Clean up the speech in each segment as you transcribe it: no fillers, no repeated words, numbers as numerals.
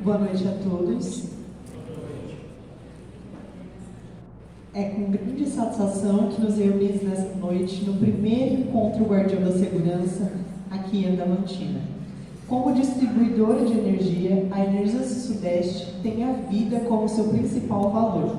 Boa noite a todos. É com grande satisfação que nos reunimos nessa noite no primeiro encontro Guardião da Segurança aqui em Adamantina. Como distribuidora de energia, a Energisa Sudeste tem a vida como seu principal valor.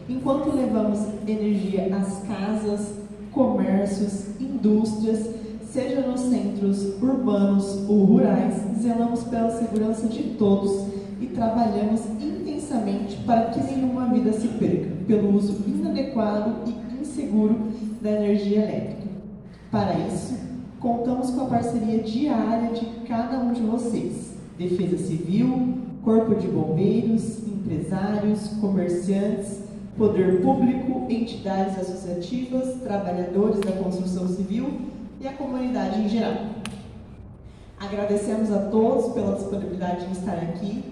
Enquanto levamos energia às casas, comércios, indústrias, seja nos centros urbanos ou rurais, zelamos pela segurança de todos e trabalhamos intensamente para que nenhuma vida se perca pelo uso inadequado e inseguro da energia elétrica. Para isso, contamos com a parceria diária de cada um de vocês: Defesa Civil, Corpo de Bombeiros, empresários, comerciantes, poder público, entidades associativas, trabalhadores da construção civil e a comunidade em geral. Agradecemos a todos pela disponibilidade de estar aqui,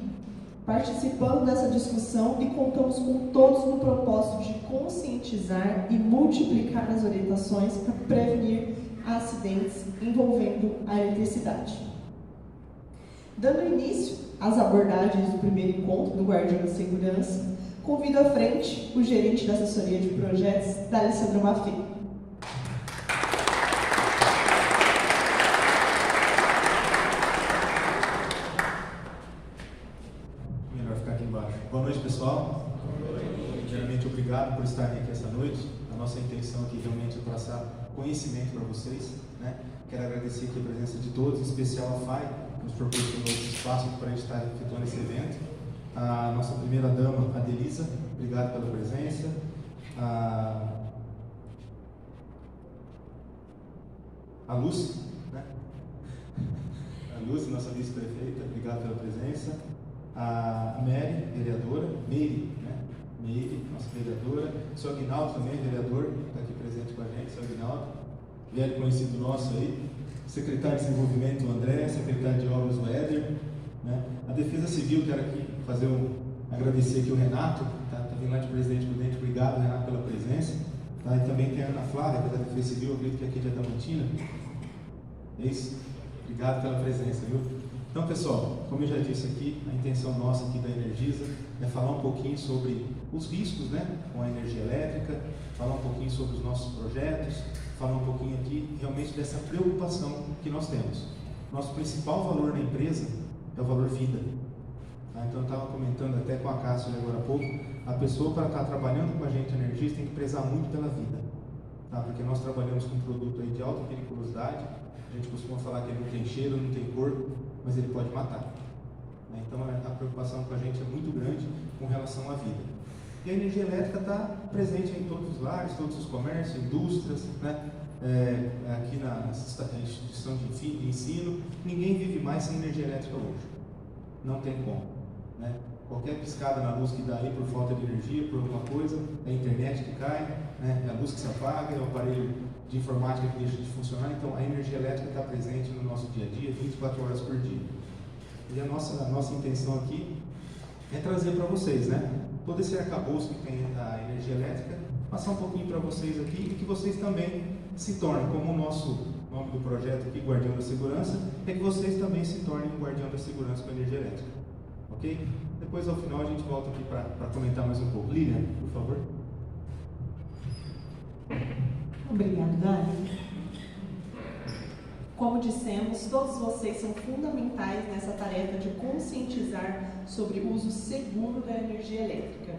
participando dessa discussão, e contamos com todos no propósito de conscientizar e multiplicar as orientações para prevenir acidentes envolvendo a eletricidade. Dando início às abordagens do primeiro encontro do Guardião da Segurança, convido à frente o gerente da assessoria de projetos, D'Alessandro Maffei. Melhor ficar aqui embaixo. Boa noite, pessoal. Primeiramente, obrigado por estarem aqui essa noite. A nossa intenção aqui realmente é passar conhecimento para vocês, né? Quero agradecer aqui a presença de todos, em especial a FAI, que nos proporcionou esse espaço para a gente estar efetuando esse evento. A nossa primeira dama, a Delisa, obrigado pela presença. A Lúcia, né? A Lúcia, nossa vice-prefeita, obrigado pela presença. A Mary, vereadora, Meire, nossa vereadora. O seu Aguinaldo também, vereador, está aqui presente com a gente, seu Aguinaldo, velho conhecido nosso aí. Secretário de Desenvolvimento, o André, secretário de Obras, o Éder, né? A Defesa Civil, quero aqui agradecer aqui o Renato, tá vindo lá de Presidente Prudente, obrigado, Renato, pela presença. Tá? E também tem a Ana Flávia, que é da Defesa Civil, acredito que aqui é de Adamantina. É isso? Obrigado pela presença, viu? Então, pessoal, como eu já disse aqui, a intenção nossa aqui da Energisa é falar um pouquinho sobre os riscos, né, com a energia elétrica, falar um pouquinho sobre os nossos projetos, falar um pouquinho aqui realmente dessa preocupação que nós temos. Nosso principal valor na empresa é o valor vida. Tá? Então, eu estava comentando até com a Cássia agora há pouco, a pessoa para estar trabalhando com a gente Energisa tem que prezar muito pela vida, tá? Porque nós trabalhamos com um produto aí de alta periculosidade. A gente costuma falar que ele não tem cheiro, não tem cor, mas ele pode matar. Então a preocupação com a gente é muito grande com relação à vida. E a energia elétrica está presente em todos os lares, todos os comércios, indústrias, né? Aqui na instituição de ensino, ninguém vive mais sem energia elétrica hoje. Não tem como, né? Qualquer piscada na luz que dá aí por falta de energia, por alguma coisa, é a internet que cai, né? É a luz que se apaga, é o aparelho de informática que deixa de funcionar. Então a energia elétrica está presente no nosso dia a dia, 24 horas por dia. E a nossa intenção aqui é trazer para vocês, né, todo esse arcabouço que tem a energia elétrica, passar um pouquinho para vocês aqui e que vocês também se tornem, como o nosso nome do projeto aqui, Guardião da Segurança, é que vocês também se tornem um guardião da segurança com energia elétrica. Ok? Depois, ao final, a gente volta aqui para comentar mais um pouco. Lilian, por favor. Obrigada, Dani. Como dissemos, todos vocês são fundamentais nessa tarefa de conscientizar sobre o uso seguro da energia elétrica.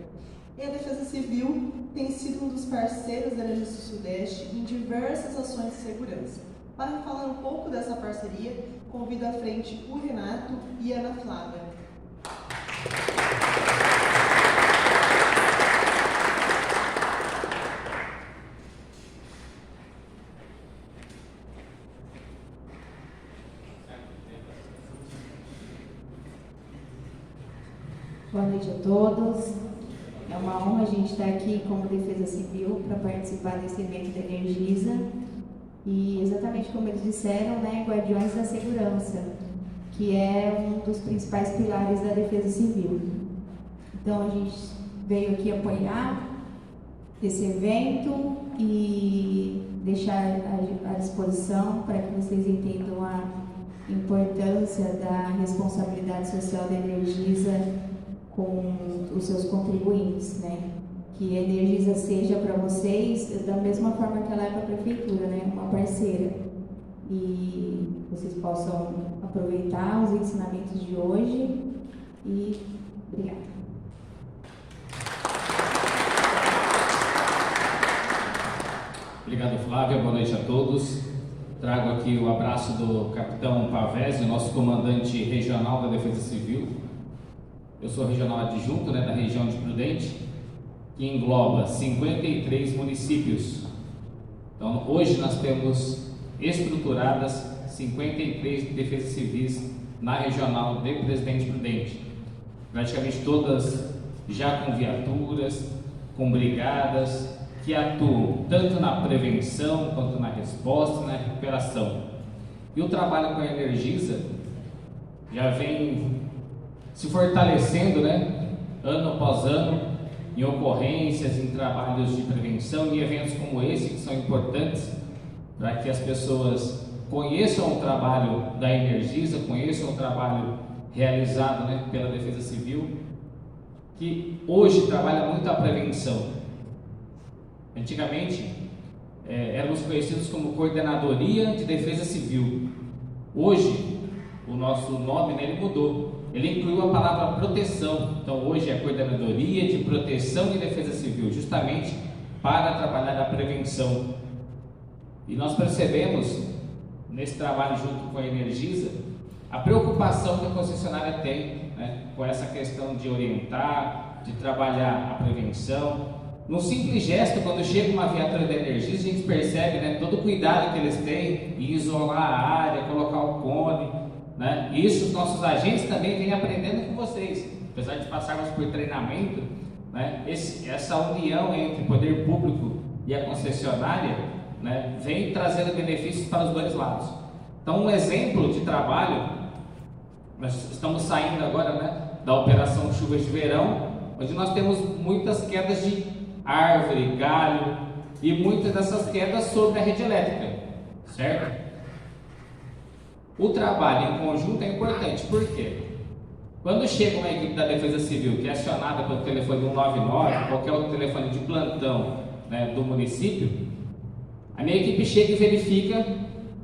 E a Defesa Civil tem sido um dos parceiros da Energisa Sudeste em diversas ações de segurança. Para falar um pouco dessa parceria, convido à frente o Renato e a Ana Flávia. Boa noite a todos. É uma honra a gente estar aqui como Defesa Civil para participar desse evento da Energisa. E exatamente como eles disseram, né, Guardiões da Segurança, que é um dos principais pilares da Defesa Civil. Então a gente veio aqui apoiar esse evento e deixar à disposição para que vocês entendam importância da responsabilidade social da Energisa com os seus contribuintes, né? Que a Energisa seja para vocês da mesma forma que ela é para a prefeitura, né? Uma parceira. E vocês possam aproveitar os ensinamentos de hoje e obrigada. Obrigado, Flávia. Boa noite a todos. Trago aqui o abraço do capitão Pavese, nosso comandante regional da Defesa Civil. Eu sou regional adjunto, da região de Prudente, que engloba 53 municípios. Então, hoje nós temos estruturadas 53 defesas civis na regional de Presidente Prudente. Praticamente todas já com viaturas, com brigadas, que atuam tanto na prevenção, quanto na resposta e na recuperação. E o trabalho com a Energisa já vem se fortalecendo, ano após ano, em ocorrências, em trabalhos de prevenção, e eventos como esse, que são importantes para que as pessoas conheçam o trabalho da Energisa, conheçam o trabalho realizado pela Defesa Civil, que hoje trabalha muito a prevenção. Antigamente, éramos conhecidos como Coordenadoria de Defesa Civil. Hoje, o nosso nome ele mudou. Ele incluiu a palavra proteção. Então, hoje é Coordenadoria de Proteção e Defesa Civil, justamente para trabalhar a prevenção. E nós percebemos, nesse trabalho junto com a Energisa, a preocupação que a concessionária tem com essa questão de orientar, de trabalhar a prevenção. Num simples gesto, quando chega uma viatura da Energisa, a gente percebe todo o cuidado que eles têm em isolar a área, colocar o cone. Isso os nossos agentes também vêm aprendendo com vocês. Apesar de passarmos por treinamento, essa união entre o poder público e a concessionária vem trazendo benefícios para os dois lados. Então, um exemplo de trabalho, nós estamos saindo agora da operação Chuvas de Verão, onde nós temos muitas quedas de árvore, galho, e muitas dessas quedas sobre a rede elétrica, certo? O trabalho em conjunto é importante, por quê? Quando chega uma equipe da Defesa Civil que é acionada pelo telefone 199, qualquer outro telefone de plantão do município, a minha equipe chega e verifica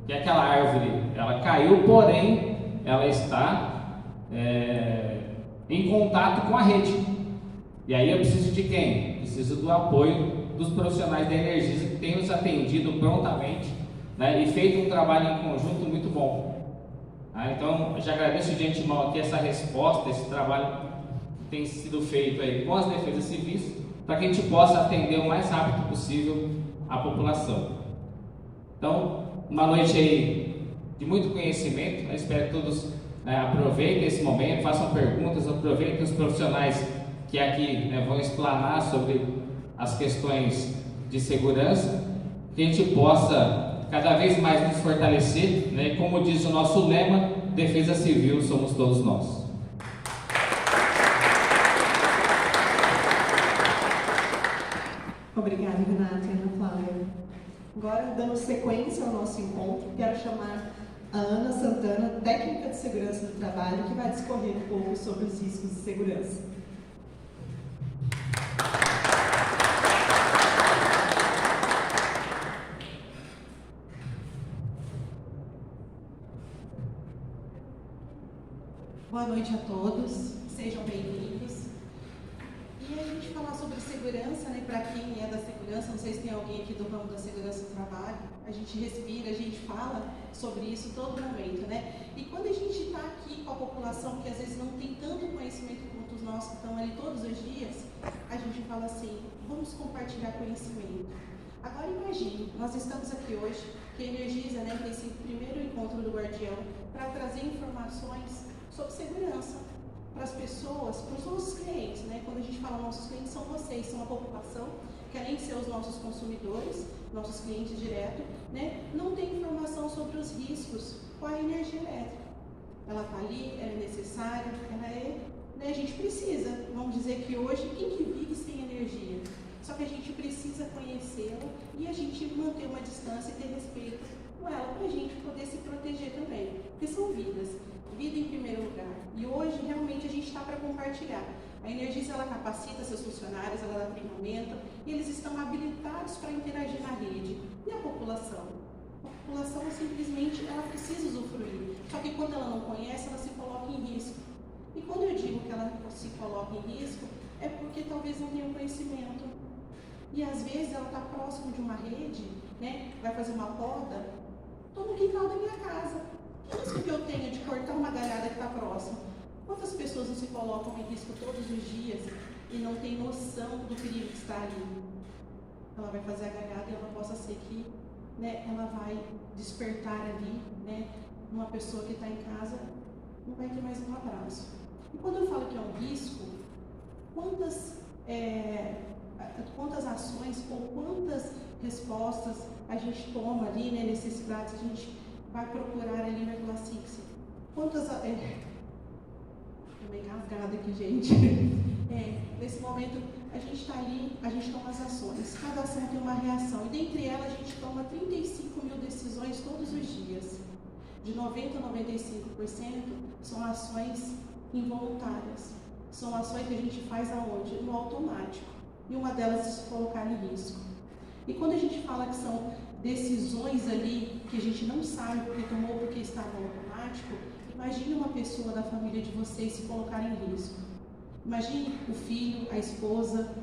que aquela árvore ela caiu, porém ela está em contato com a rede. E aí eu preciso de quem? Preciso do apoio dos profissionais da Energisa que têm nos atendido prontamente e feito um trabalho em conjunto muito bom. Então, eu já agradeço de antemão aqui essa resposta, esse trabalho que tem sido feito aí com as defesas civis, para que a gente possa atender o mais rápido possível a população. Então, uma noite aí de muito conhecimento, espero que todos aproveitem esse momento, façam perguntas, aproveitem os profissionais que aqui vão explanar sobre as questões de segurança, que a gente possa cada vez mais nos fortalecer, como diz o nosso lema, Defesa Civil somos todos nós. Obrigada, Renata e Ana Flávia. Agora, dando sequência ao nosso encontro, quero chamar a Ana Santana, técnica de segurança do trabalho, que vai discorrer um pouco sobre os riscos de segurança. Boa noite a todos, sejam bem-vindos. E a gente falar sobre segurança, para quem é da segurança, não sei se tem alguém aqui do ramo da segurança do trabalho, a gente respira, a gente fala sobre isso todo momento, E quando a gente está aqui com a população que às vezes não tem tanto conhecimento quanto os nossos que estão ali todos os dias, a gente fala assim, vamos compartilhar conhecimento. Agora imagine, nós estamos aqui hoje, que a Energisa tem esse primeiro encontro do Guardião para trazer informações sobre segurança para as pessoas, para os nossos clientes, Quando a gente fala nossos clientes, são vocês, são a população, que além de ser os nossos consumidores, nossos clientes diretos, não tem informação sobre os riscos com a energia elétrica. Ela está ali, ela é necessária, a gente precisa, vamos dizer que hoje, quem que vive sem energia? Só que a gente precisa conhecê-la e a gente manter uma distância e ter respeito com ela para a gente poder se proteger também, porque são vidas, vida em primeiro lugar. E hoje realmente a gente está para compartilhar. A Energisa, ela capacita seus funcionários, ela dá treinamento, e eles estão habilitados para interagir na rede. E a população? A população simplesmente ela precisa usufruir, só que quando ela não conhece, ela se coloca em risco. E quando eu digo que ela se coloca em risco, é porque talvez não tenha conhecimento. E às vezes ela está próximo de uma rede, né? Vai fazer uma poda, estou no quintal da minha casa. Que risco que eu tenho de cortar uma galhada que está próxima? Quantas pessoas não se colocam em risco todos os dias e não tem noção do perigo que está ali? Ela vai fazer a galhada e ela possa ser que, né, ela vai despertar ali, né, uma pessoa que está em casa, não vai ter mais um abraço. E quando eu falo que é um risco, quantas ações ou quantas respostas a gente toma ali, né, necessidades que a gente vai procurar ali na classe X? Quantas... Tô meio rasgada aqui, gente. Nesse momento, a gente está ali, a gente toma as ações. Cada ação tem uma reação. E dentre elas, a gente toma 35 mil decisões todos os dias. De 90% a 95% são ações involuntárias. São ações que a gente faz aonde? No automático. E uma delas é se colocar em risco. E quando a gente fala que são decisões ali que a gente não sabe porque tomou, porque está no automático, imagine uma pessoa da família de vocês se colocar em risco. Imagine o filho, a esposa,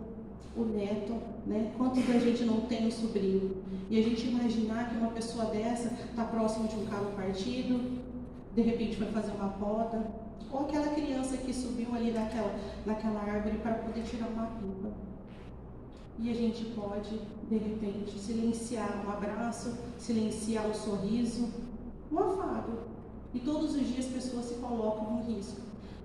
o neto, né? Quantos da gente não tem um sobrinho? E a gente imaginar que uma pessoa dessa está próximo de um cabo partido, de repente vai fazer uma poda, ou aquela criança que subiu ali naquela árvore para poder tirar uma pipa. E a gente pode, de repente, silenciar um abraço, silenciar um sorriso, um afago. E todos os dias pessoas se colocam em risco.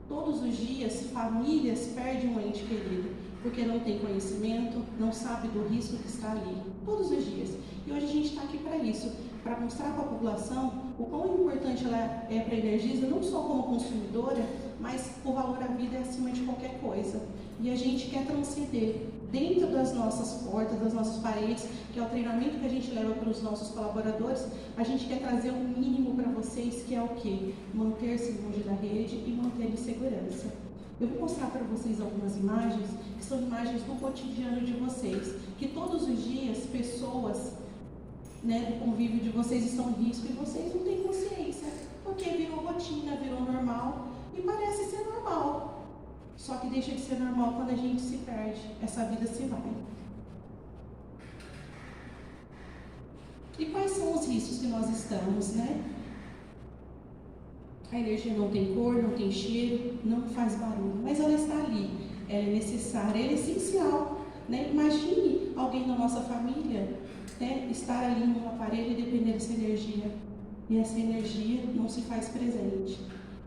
Todos os dias famílias perdem um ente querido, porque não tem conhecimento, não sabe do risco que está ali. Todos os dias. E hoje a gente está aqui para isso, para mostrar para a população o quão importante ela é para a Energisa, não só como consumidora, mas o valor à vida é acima de qualquer coisa. E a gente quer transcender dentro das nossas portas, das nossas paredes, que é o treinamento que a gente leva para os nossos colaboradores, a gente quer trazer um mínimo para vocês, que é o quê? Manter-se longe da rede e manter em segurança. Eu vou mostrar para vocês algumas imagens, que são imagens do cotidiano de vocês, que todos os dias pessoas, né, do convívio de vocês estão em risco e vocês não têm consciência, porque virou rotina, virou normal e parece ser normal. Só que deixa de ser normal quando a gente se perde, essa vida se vai. E quais são os riscos que nós estamos, né? A energia não tem cor, não tem cheiro, não faz barulho, mas ela está ali, ela é necessária, ela é essencial, né? Imagine alguém da nossa família, né, estar ali num aparelho e depender dessa energia, e essa energia não se faz presente.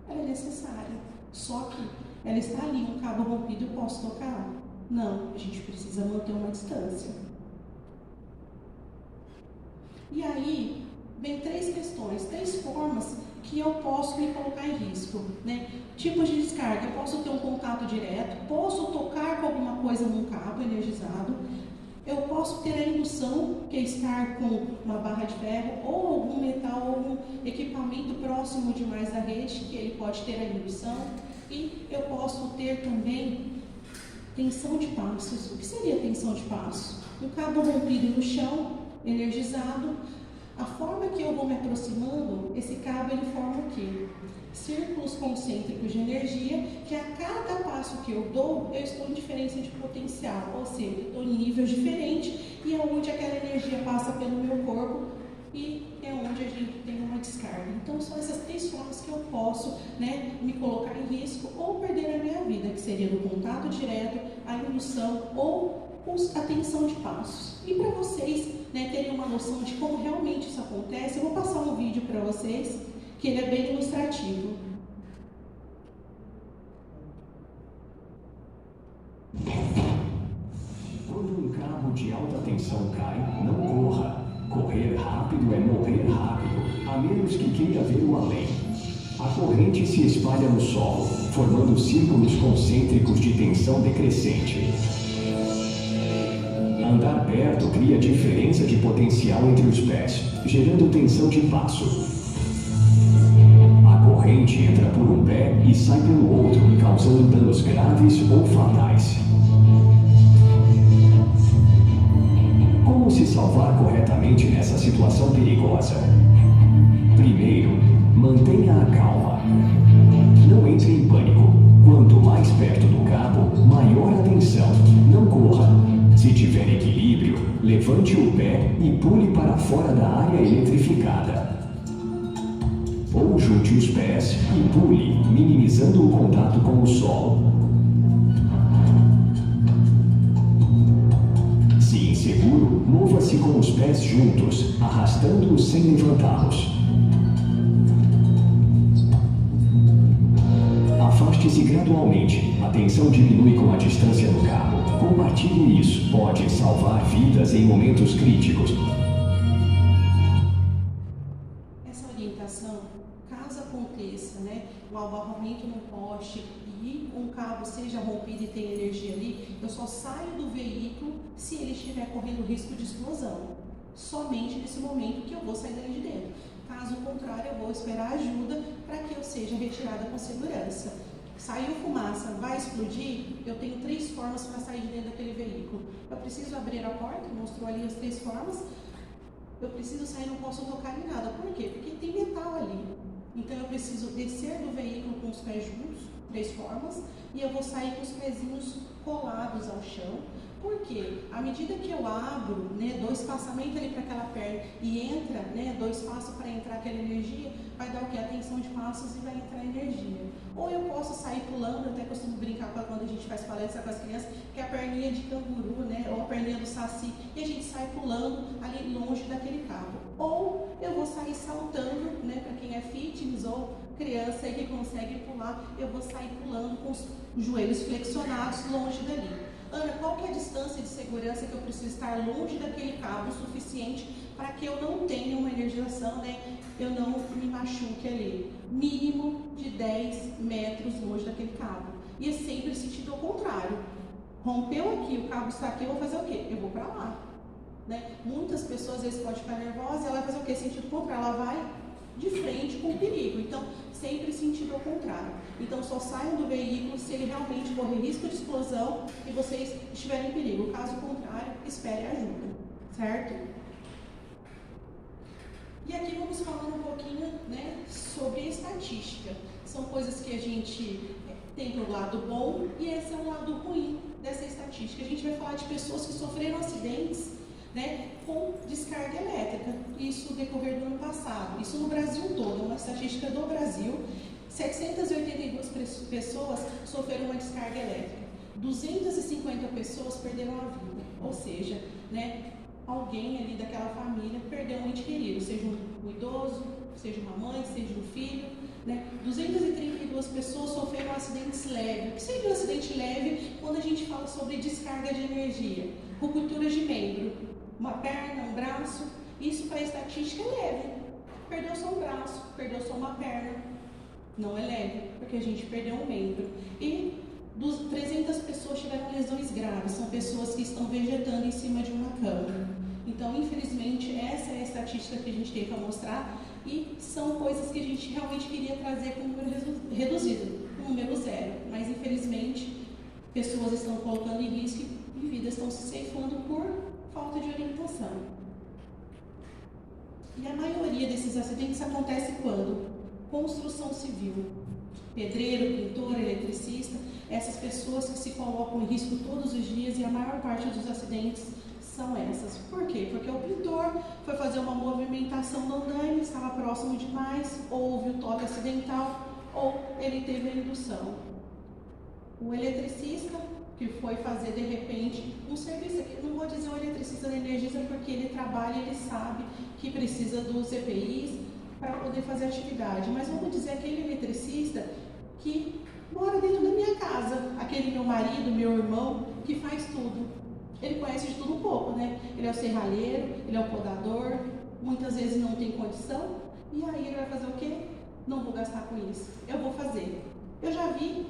Ela é necessária, só que ela está ali, um cabo rompido, eu posso tocar? Não, a gente precisa manter uma distância. E aí, vem três questões, três formas que eu posso me colocar em risco, né? Tipos de descarga, eu posso ter um contato direto, posso tocar com alguma coisa num cabo energizado, eu posso ter a indução, que é estar com uma barra de ferro ou algum metal, algum equipamento próximo demais da rede, que ele pode ter a indução. E eu posso ter também tensão de passos. O que seria tensão de passos? Um cabo rompido no chão, energizado. A forma que eu vou me aproximando, esse cabo ele forma o quê? Círculos concêntricos de energia, que a cada passo que eu dou, eu estou em diferença de potencial, ou seja, eu estou em nível diferente e é onde aquela energia passa pelo meu corpo e é onde a gente tem uma descarga. Então são essas três formas que eu posso, né, me colocar em risco ou perder a minha vida, que seria no contato direto, a indução ou a tensão de passos. E para vocês, né, terem uma noção de como realmente isso acontece, eu vou passar um vídeo para vocês, que ele é bem ilustrativo. Quando um cabo de alta tensão cai, não corra. Correr rápido é morrer rápido, a menos que queira ver o além. A corrente se espalha no solo, formando círculos concêntricos de tensão decrescente. Andar perto cria diferença de potencial entre os pés, gerando tensão de passo. A corrente entra por um pé e sai pelo outro, causando danos graves ou fatais. Como se salvar corretamente nessa situação perigosa? Primeiro, mantenha a calma. Não entre em pânico. Quanto mais perto do cabo, maior a tensão. Não corra. Se tiver equilíbrio, levante o pé e pule para fora da área eletrificada. Ou junte os pés e pule, minimizando o contato com o solo. Se inseguro, mova-se com os pés juntos, arrastando-os sem levantá-los. Afaste-se gradualmente. A tensão diminui com a distância do cabo. Compartilhe isso. Pode salvar vidas em momentos críticos. Essa orientação, caso aconteça, o abarramento no poste e um cabo seja rompido e tem energia ali, eu só saio do veículo se ele estiver correndo risco de explosão. Somente nesse momento que eu vou sair dali de dentro. Caso contrário, eu vou esperar ajuda para que eu seja retirada com segurança. Saiu fumaça, vai explodir, eu tenho 3 formas para sair de dentro daquele veículo. Eu preciso abrir a porta, mostrou ali as 3 formas. Eu preciso sair, não posso tocar em nada. Por quê? Porque tem metal ali. Então eu preciso descer do veículo com os pés juntos, 3 formas, e eu vou sair com os pezinhos colados ao chão. Porque à medida que eu abro, dou espaçamento ali para aquela perna e entra, dou espaço para entrar aquela energia, vai dar o quê? A tensão de passos e vai entrar energia. Ou eu posso sair pulando, eu até costumo brincar quando a gente faz palestra com as crianças, que é a perninha de canguru, ou a perninha do saci, e a gente sai pulando ali longe daquele cabo. Ou eu vou sair saltando, para quem é fitness ou criança aí que consegue pular, eu vou sair pulando com os joelhos flexionados longe dali. Ana, qual que é a distância de segurança que eu preciso estar longe daquele cabo o suficiente para que eu não tenha uma energização, eu não me machuque ali? Mínimo de 10 metros longe daquele cabo. E é sempre sentido ao contrário. Rompeu aqui, o cabo está aqui, eu vou fazer o quê? Eu vou para lá. Muitas pessoas às vezes podem ficar nervosas e ela vai fazer o quê? Sentido contrário, ela vai de frente com o perigo. Então, sempre sentido ao contrário. Então, só saiam do veículo se ele realmente correr risco de explosão e vocês estiverem em perigo. Caso contrário, espere ajuda, certo? E aqui vamos falando um pouquinho, sobre a estatística. São coisas que a gente tem para o lado bom e esse é o lado ruim dessa estatística. A gente vai falar de pessoas que sofreram acidentes, com descarga elétrica, isso no decorrer do ano passado, isso no Brasil todo, uma estatística do Brasil, 782 pessoas sofreram uma descarga elétrica, 250 pessoas perderam a vida, ou seja, alguém ali daquela família perdeu um ente querido, seja um idoso, seja uma mãe, seja um filho, 232 pessoas sofreram acidentes leves. O que seria um acidente leve quando a gente fala sobre descarga de energia? Ruptura de membro, uma perna, um braço, isso para a estatística é leve. Perdeu só um braço, perdeu só uma perna, não é leve, porque a gente perdeu um membro. E 300 pessoas tiveram lesões graves, são pessoas que estão vegetando em cima de uma cama. Então, infelizmente, essa é a estatística que a gente tem para mostrar e são coisas que a gente realmente queria trazer com um número reduzido, um número 0. Mas, infelizmente, pessoas estão colocando em risco e vidas estão se ceifando por falta de orientação. E a maioria desses acidentes acontece quando? Construção civil. Pedreiro, pintor, eletricista, essas pessoas que se colocam em risco todos os dias e a maior parte dos acidentes são essas. Por quê? Porque o pintor foi fazer uma movimentação no andaime, estava próximo demais, ou houve o toque acidental, ou ele teve a indução. O eletricista que foi fazer de repente um serviço aqui, não vou dizer o eletricista da Energisa porque ele trabalha, ele sabe que precisa dos EPIs para poder fazer atividade, mas vamos dizer aquele eletricista que mora dentro da minha casa, aquele meu marido, meu irmão, que faz tudo. Ele conhece de tudo um pouco, Ele é o serralheiro, ele é o podador, muitas vezes não tem condição, e aí ele vai fazer o quê? Não vou gastar com isso, eu vou fazer. Eu já vi,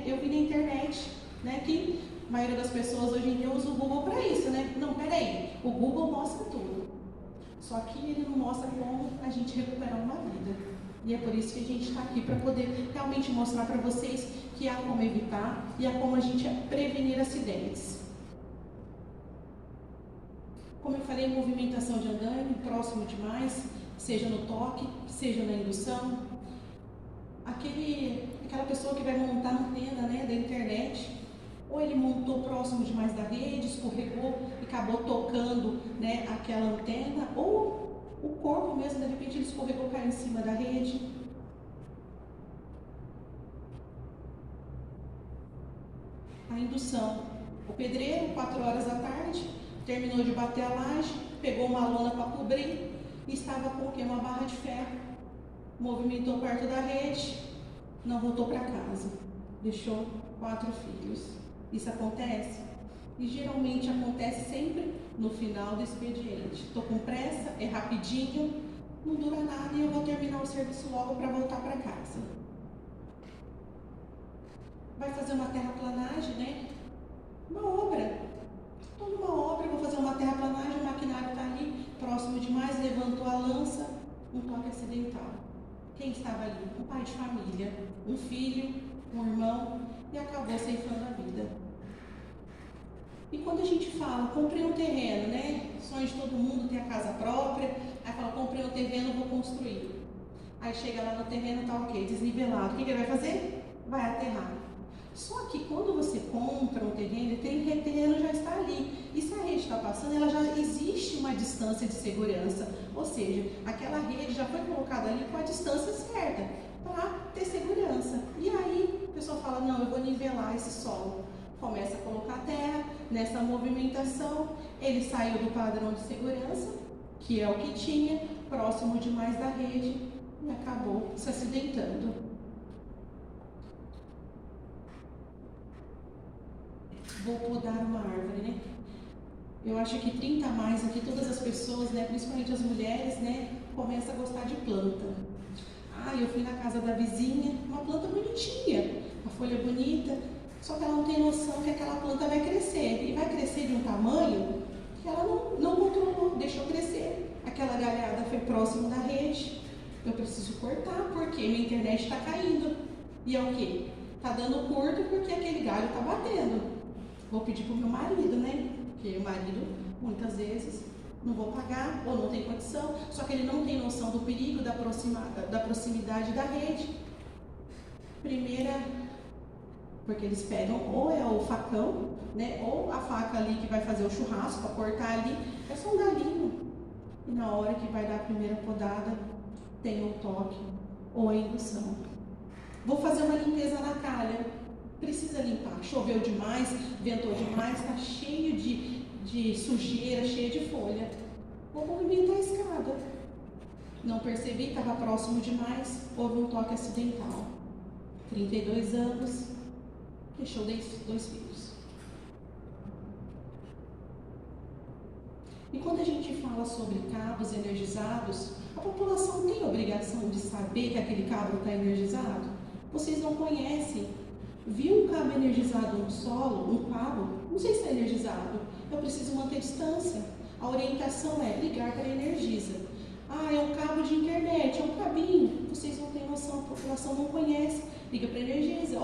eu vi na internet né? Que a maioria das pessoas hoje em dia usa o Google para isso, né? Não, peraí, o Google mostra tudo. Só que ele não mostra como a gente recuperar uma vida. E é por isso que a gente está aqui, para poder realmente mostrar para vocês que há como evitar e há como a gente prevenir acidentes. Como eu falei, movimentação de andaime, próximo demais, seja no toque, seja na indução. Aquela pessoa que vai montar a antena, né, da internet, ou ele montou próximo demais da rede, escorregou e acabou tocando, né, aquela antena, ou o corpo mesmo, de repente ele escorregou, caiu em cima da rede. A indução. O pedreiro, 4 horas da tarde, terminou de bater a laje, pegou uma lona para cobrir e estava com o quê? Uma barra de ferro. Movimentou perto da rede, não voltou para casa. Deixou 4 filhos. Isso acontece? E geralmente acontece sempre no final do expediente. Estou com pressa, é rapidinho, não dura nada e eu vou terminar o serviço logo para voltar para casa. Vai fazer uma terraplanagem, né? Uma obra. Estou numa obra, vou fazer uma terraplanagem, o maquinário está ali, próximo demais, levantou a lança, um toque acidental. Quem estava ali? Um pai de família, um filho, um irmão, e acabou ceifando a vida. E quando a gente fala, comprei um terreno, né? Sonho de todo mundo ter a casa própria, aí fala, comprei um terreno, vou construir. Aí chega lá no terreno, tá ok, desnivelado. O que ele vai fazer? Vai aterrar. Só que quando você compra um terreno, o terreno já está ali. E se a rede está passando, ela já existe uma distância de segurança. Ou seja, aquela rede já foi colocada ali com a distância certa, para ter segurança. E aí, o pessoal fala, não, eu vou nivelar esse solo. Começa a colocar terra, nessa movimentação, ele saiu do padrão de segurança, que é o que tinha, próximo demais da rede, e acabou se acidentando. Vou podar uma árvore, né? Eu acho que 30 a mais aqui, todas as pessoas, né, principalmente as mulheres, né, começam a gostar de planta. Eu fui na casa da vizinha, uma planta bonitinha, uma folha bonita, só que ela não tem noção que aquela planta vai crescer, e vai crescer de um tamanho que ela não controlou, deixou crescer. Aquela galhada foi próximo da rede, eu preciso cortar, porque minha internet está caindo. E é o quê? Está dando curto porque aquele galho está batendo. Vou pedir para o meu marido, né? Porque o marido, muitas vezes, não vou pagar ou não tem condição, só que ele não tem noção do perigo, da proximidade da rede. Primeira, porque eles pegam ou é o facão, né? Ou a faca ali que vai fazer o churrasco, para cortar ali, é só um galinho. E na hora que vai dar a primeira podada, tem o toque ou a indução. Vou fazer uma limpeza na calha. Precisa limpar, choveu demais, ventou demais, está cheio de sujeira, cheio de folha. Vou movimentar a escada. Não percebi, estava próximo demais, houve um toque acidental. 32 anos, deixou 2 filhos. E quando a gente fala sobre cabos energizados, a população tem a obrigação de saber que aquele cabo está energizado? Vocês não conhecem. Viu um cabo energizado no solo, um cabo, não sei se é energizado, eu preciso manter distância. A orientação é ligar para a Energisa. É um cabo de internet, é um cabinho. Vocês não têm noção, a população não conhece. Liga para a Energisa,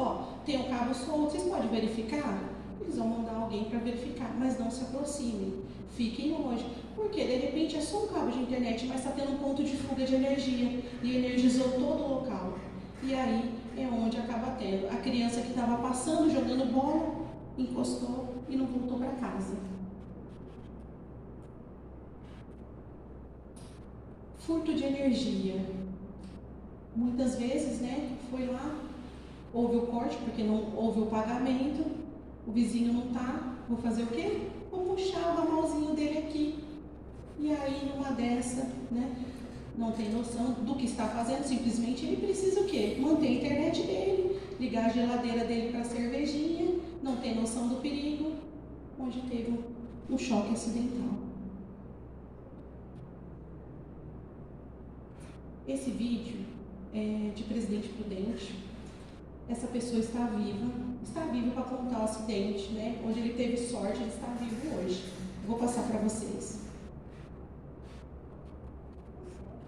tem um cabo solto, vocês podem verificar? Eles vão mandar alguém para verificar, mas não se aproximem, fiquem longe. Porque de repente é só um cabo de internet, mas está tendo um ponto de fuga de energia e energizou todo o local. E aí é onde acaba tendo. A criança que estava passando, jogando bola, encostou e não voltou para casa. Furto de energia. Muitas vezes, né, foi lá, houve o corte, porque não houve o pagamento, o vizinho não tá, vou fazer o quê? Vou puxar o ramalzinho dele aqui. E aí, numa dessa, né, não tem noção do que está fazendo, simplesmente ele precisa o quê? Manter a internet dele, ligar a geladeira dele para a cervejinha, não tem noção do perigo, onde teve um choque acidental. Esse vídeo é de Presidente Prudente, essa pessoa está viva para contar o acidente, né? Onde ele teve sorte, ele está vivo hoje. Vou passar para vocês.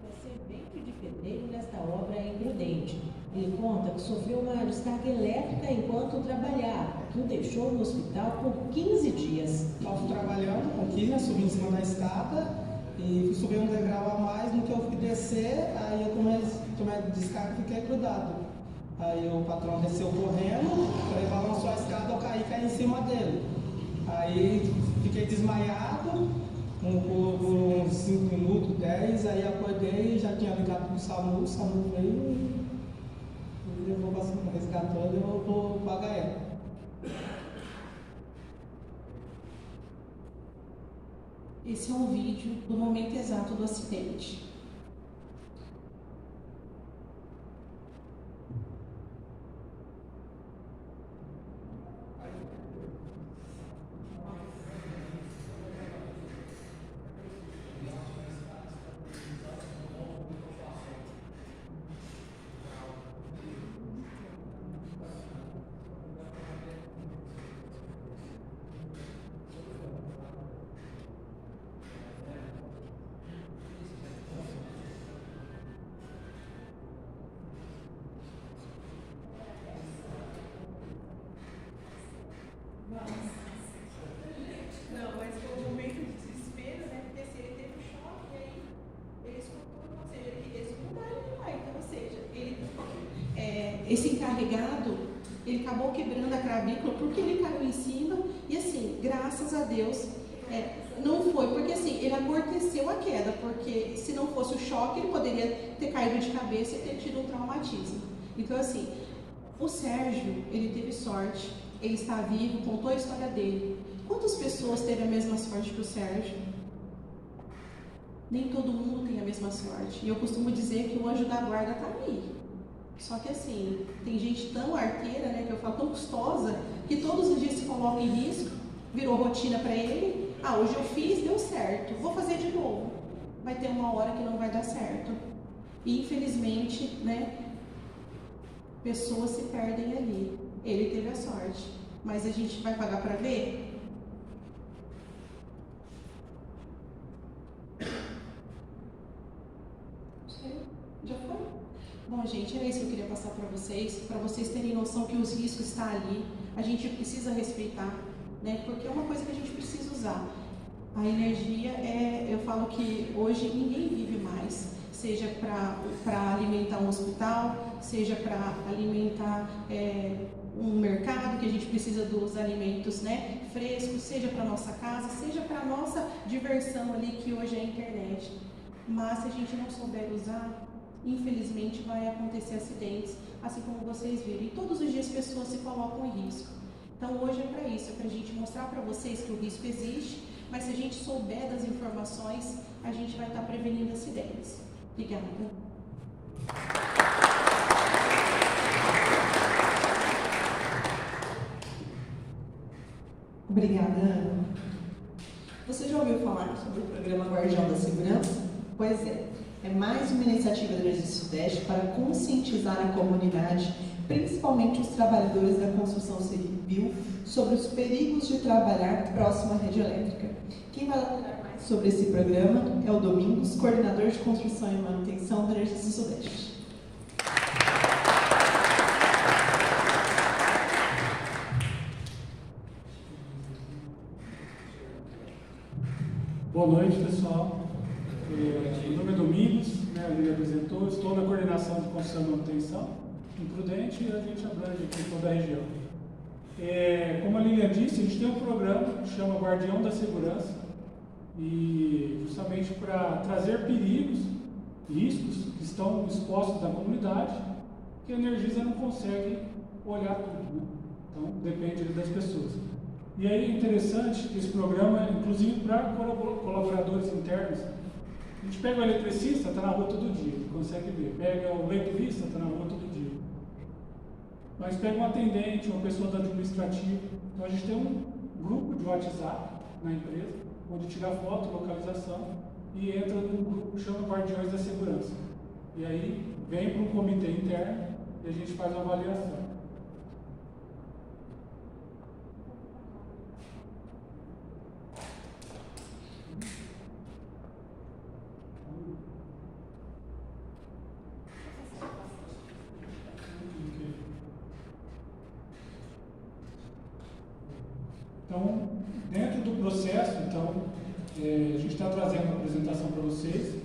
O servente de pedreiro nesta obra é imprudente. Ele conta que sofreu uma descarga elétrica enquanto trabalhava, que o deixou no hospital por 15 dias. Estava trabalhando aqui, né, subi em cima da escada e fui subir um degrau a mais. No que eu fui descer, aí eu tomei descarga e fiquei grudado. Aí o patrão desceu correndo, ele balançou a escada, eu caí em cima dele. Aí fiquei desmaiado por uns 5 minutos, 10, aí acordei, já tinha ligado para o SAMU veio e levou para resgatou e levou para o HL. Esse é um vídeo do momento exato do acidente. Não, mas foi um momento de desespero, né? Porque assim, ele teve um choque e aí ele escutou, ou seja, ele queria escutar ele lá. Então, ou seja, esse encarregado, ele acabou quebrando a clavícula porque ele caiu em cima e assim, graças a Deus, não foi, porque assim, ele amorteceu a queda, porque se não fosse o choque, ele poderia ter caído de cabeça e ter tido um traumatismo. Então, assim, o Sérgio, ele teve sorte, ele está vivo, contou a história dele. Quantas pessoas teve a mesma sorte que o Sérgio? Nem todo mundo tem a mesma sorte. E eu costumo dizer que o anjo da guarda está ali. Só que assim, tem gente tão arteira, né, que eu falo, tão custosa, que todos os dias se coloca em risco, virou rotina para ele. Ah, hoje eu fiz, deu certo, vou fazer de novo. Vai ter uma hora que não vai dar certo. E infelizmente, né, pessoas se perdem ali. Ele teve a sorte, mas a gente vai pagar para ver? Já foi? Bom, gente, era isso que eu queria passar para vocês terem noção que os riscos estão ali. A gente precisa respeitar, né? Porque é uma coisa que a gente precisa usar. A energia eu falo que hoje ninguém vive mais, seja para alimentar um hospital, seja para alimentar um mercado, que a gente precisa dos alimentos, né, frescos, seja para nossa casa, seja para nossa diversão ali, que hoje é a internet. Mas se a gente não souber usar, infelizmente vai acontecer acidentes, assim como vocês viram. E todos os dias pessoas se colocam em risco. Então hoje é para isso, é para a gente mostrar para vocês que o risco existe, mas se a gente souber das informações, a gente vai estar prevenindo acidentes. Obrigada. Obrigada, Ana. Você já ouviu falar sobre o programa Guardião da Segurança? Pois é mais uma iniciativa da Energia Sudeste para conscientizar a comunidade, principalmente os trabalhadores da construção civil, sobre os perigos de trabalhar próximo à rede elétrica. Quem vai falar mais sobre esse programa é o Domingos, coordenador de construção e manutenção da Energia Sudeste. Boa noite, pessoal. Meu nome é Domingos, né, ele apresentou, estou na coordenação de construção e manutenção em Prudente e a gente abrange aqui toda a região. Como a Lilian disse, a gente tem um programa que chama Guardião da Segurança e justamente para trazer perigos, riscos que estão expostos na comunidade, que a Energisa não consegue olhar tudo, né? Então depende das pessoas. E aí é interessante que esse programa, inclusive para colaboradores internos, a gente pega o eletricista, está na rua todo dia, consegue ver. Pega o leiturista, está na rua todo dia. Mas pega um atendente, uma pessoa do administrativo. Então a gente tem um grupo de WhatsApp na empresa, onde tira foto, localização, e entra num grupo que chama Guardiões da Segurança. E aí vem para um comitê interno e a gente faz uma avaliação. Então, dentro do processo, então, a gente está trazendo uma apresentação para vocês,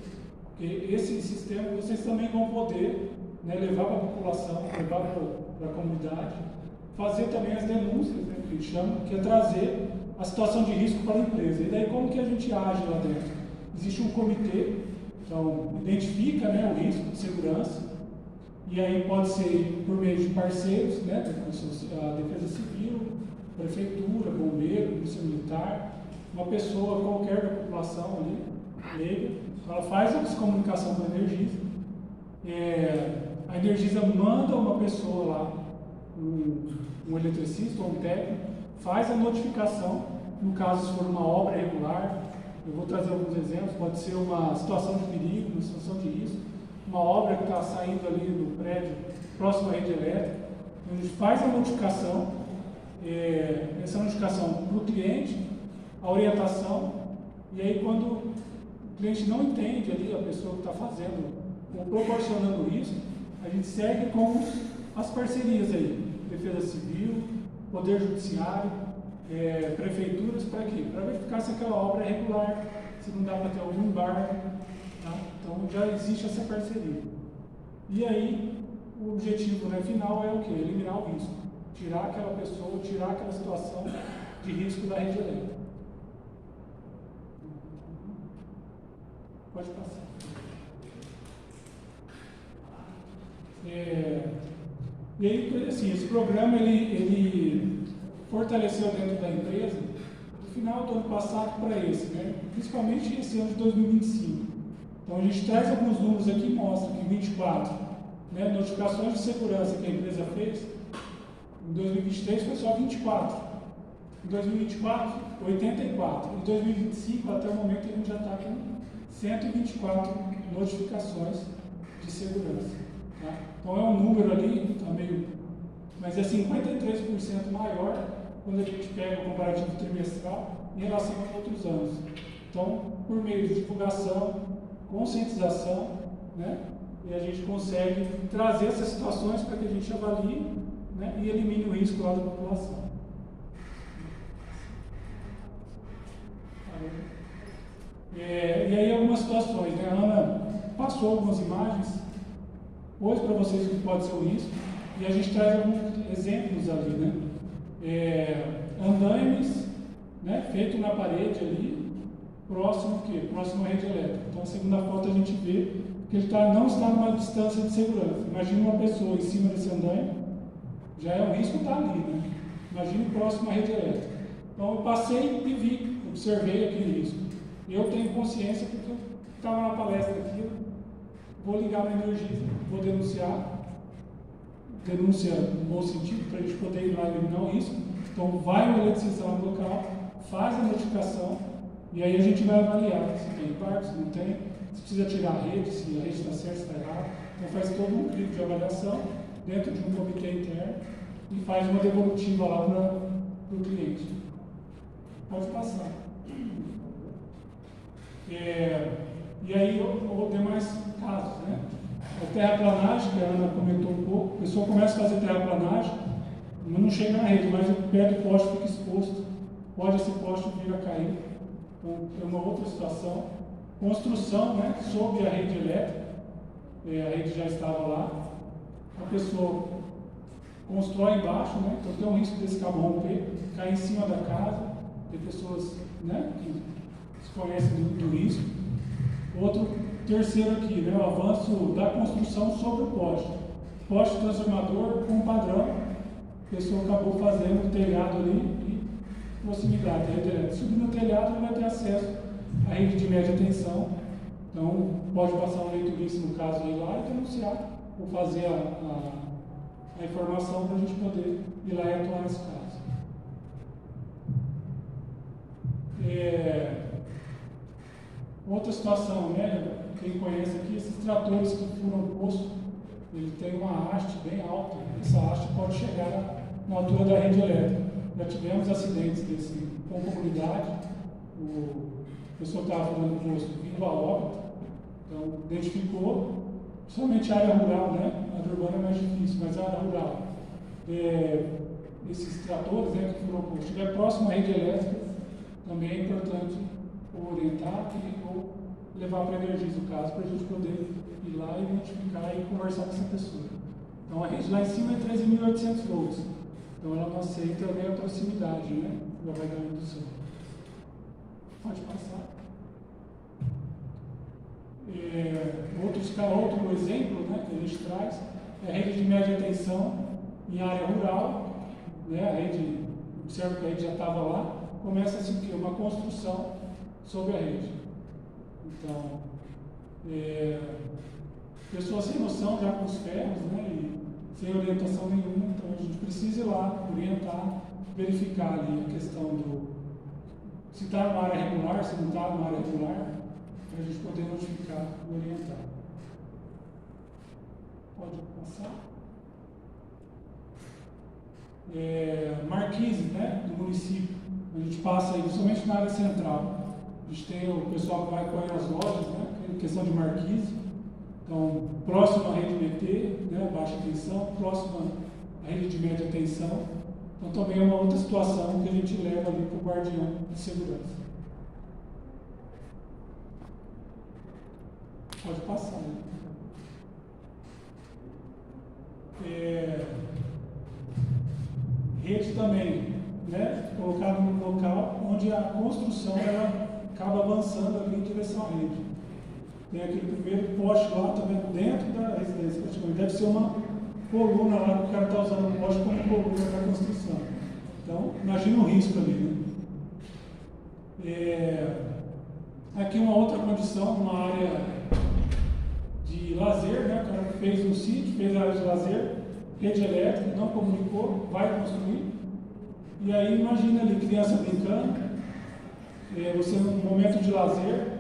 porque esse sistema vocês também vão poder, né, levar para a população, levar para a comunidade, fazer também as denúncias, né, que a gente chama, que é trazer a situação de risco para a empresa. E daí como que a gente age lá dentro? Existe um comitê, então identifica, né, o risco de segurança, e aí pode ser por meio de parceiros, né, a Defesa Civil, Prefeitura, Bombeiro, Polícia Militar, uma pessoa qualquer da população ali, leiga, ela faz a descomunicação com a Energisa, a Energisa manda uma pessoa lá, um eletricista ou um técnico, faz a notificação, no caso se for uma obra irregular, eu vou trazer alguns exemplos, pode ser uma situação de perigo, uma situação de risco, uma obra que está saindo ali do prédio próximo à rede elétrica, a gente faz a notificação, essa notificação para o cliente, a orientação, e aí quando o cliente não entende ali, a pessoa que está fazendo, ou proporcionando isso, a gente segue com as parcerias aí, Defesa Civil, Poder Judiciário, prefeituras, para quê? Para verificar se aquela obra é regular, se não dá para ter algum embargo, tá? Então já existe essa parceria. E aí, o objetivo, né, final é o quê? Eliminar o risco, tirar aquela pessoa, tirar aquela situação de risco da rede elétrica. Pode passar. E aí, assim, esse programa ele fortaleceu dentro da empresa do final do ano passado para esse, né? Principalmente esse ano de 2025. Então a gente traz alguns números aqui e mostra que 24, né, notificações de segurança que a empresa fez, em 2023 foi só 24. Em 2024, 84. Em 2025, até o momento, a gente já está com 124 notificações de segurança. Tá? Então é um número ali, tá meio, mas é 53% maior quando a gente pega o comparativo trimestral em relação a outros anos. Então, por meio de divulgação, conscientização, né, e a gente consegue trazer essas situações para que a gente avalie, né, e elimine o risco lá da população. E aí algumas situações, né? A Ana passou algumas imagens, pôs para vocês o que pode ser o risco, e a gente traz alguns exemplos ali, né? Andaimes, né, feito na parede ali, próximo ao quê? Próximo à rede elétrica. Então a segunda foto a gente vê que ele não está numa distância de segurança. Imagina uma pessoa em cima desse andaime, já é o risco estar ali, né? Imagine próximo à rede elétrica. Então eu passei e vi, observei aquele risco. Eu tenho consciência porque eu estava na palestra aqui, vou ligar na Energisa, vou denunciar, denúncia no bom sentido, para a gente poder ir lá e eliminar o risco. Então vai o eletricista lá no local, faz a notificação, e aí a gente vai avaliar se tem impacto, se não tem, se precisa tirar a rede, se a rede está certa, se está errada. Então faz todo um crivo de avaliação dentro de um comitê interno e faz uma devolutiva lá para o cliente. Pode passar. E aí os demais casos, né? A terraplanagem, que a Ana comentou um pouco, a pessoa começa a fazer terraplanagem, não chega na rede, mas o pé do poste fica exposto, pode esse poste vir a cair. Então é uma outra situação. Construção, né, sobre a rede elétrica, a rede já estava lá, a pessoa constrói embaixo, né, então tem um risco desse cabo romper, cair em cima da casa, tem pessoas, né, que desconhecem do risco. Outro, terceiro aqui, né, o avanço da construção sobre o poste. Poste transformador com padrão, a pessoa acabou fazendo o telhado ali e proximidade. Subindo no telhado, ele vai ter acesso à rede de média tensão. Então, pode passar um leiturista, no caso, aí lá e denunciar, ou fazer a informação para a gente poder ir lá e atuar nesse caso. Outra situação, né? Quem conhece aqui, esses tratores que furam o poço, ele tem uma haste bem alta. Essa haste pode chegar na altura da rede elétrica. Já tivemos acidentes desse com comunidade. A pessoa estava falando do poço vindo a óbito, então identificou, principalmente a área rural, né? A área urbana é mais difícil, mas a área rural. esses tratores, né, que foram postos, estiver próximo à rede elétrica, também é importante orientar ou levar para a Energisa o caso, para a gente poder ir lá, identificar e conversar com essa pessoa. Então a rede lá em cima é 13.800 volts, então ela não aceita nem a proximidade, né? Já vai dar indução. Pode passar. Outro exemplo, né, que a gente traz é a rede de média tensão em área rural, né? A rede, observa que a rede já estava lá, começa-se o quê? Uma construção sobre a rede. Então, pessoas sem noção já com os ferros, né, e sem orientação nenhuma, então a gente precisa ir lá, orientar, verificar ali a questão do se está numa área regular, se não está numa área regular, para a gente poder notificar e orientar. Pode passar. Marquise, né, do município, a gente passa aí, principalmente na área central. A gente tem o pessoal que vai correr nas lojas, né, questão de marquise. Então, próximo à rede BT, né, baixa tensão, próximo à rede de média tensão. Então, também é uma outra situação que a gente leva ali para o guardião de segurança. Pode passar, né? Rede também, né, colocada num local onde a construção ela acaba avançando ali em direção à rede. Tem aquele primeiro poste lá, também dentro da residência, praticamente. Deve ser uma coluna lá que o cara está usando o poste como coluna para a construção. Então, imagina o risco ali, né? Aqui uma outra condição, uma área de lazer, né? O cara fez um sítio, fez a área de lazer, rede elétrica, não comunicou, vai construir. E aí imagina ali, criança brincando, você num momento de lazer,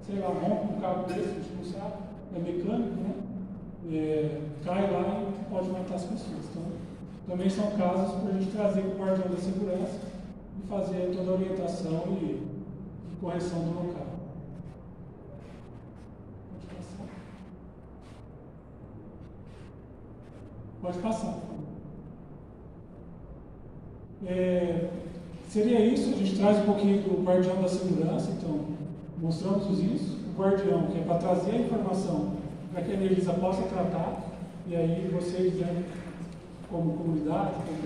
sei lá, rompe um cabo desse, a gente não sabe, é mecânico, né? Cai lá e pode matar as pessoas. Então, também são casos para a gente trazer para o guardião da segurança e fazer toda a orientação e correção do local. Pode passar. Seria isso, a gente traz um pouquinho do guardião da segurança, então mostramos isso, o guardião, que é para trazer a informação para que a Energisa possa tratar, e aí vocês, né, como comunidade, como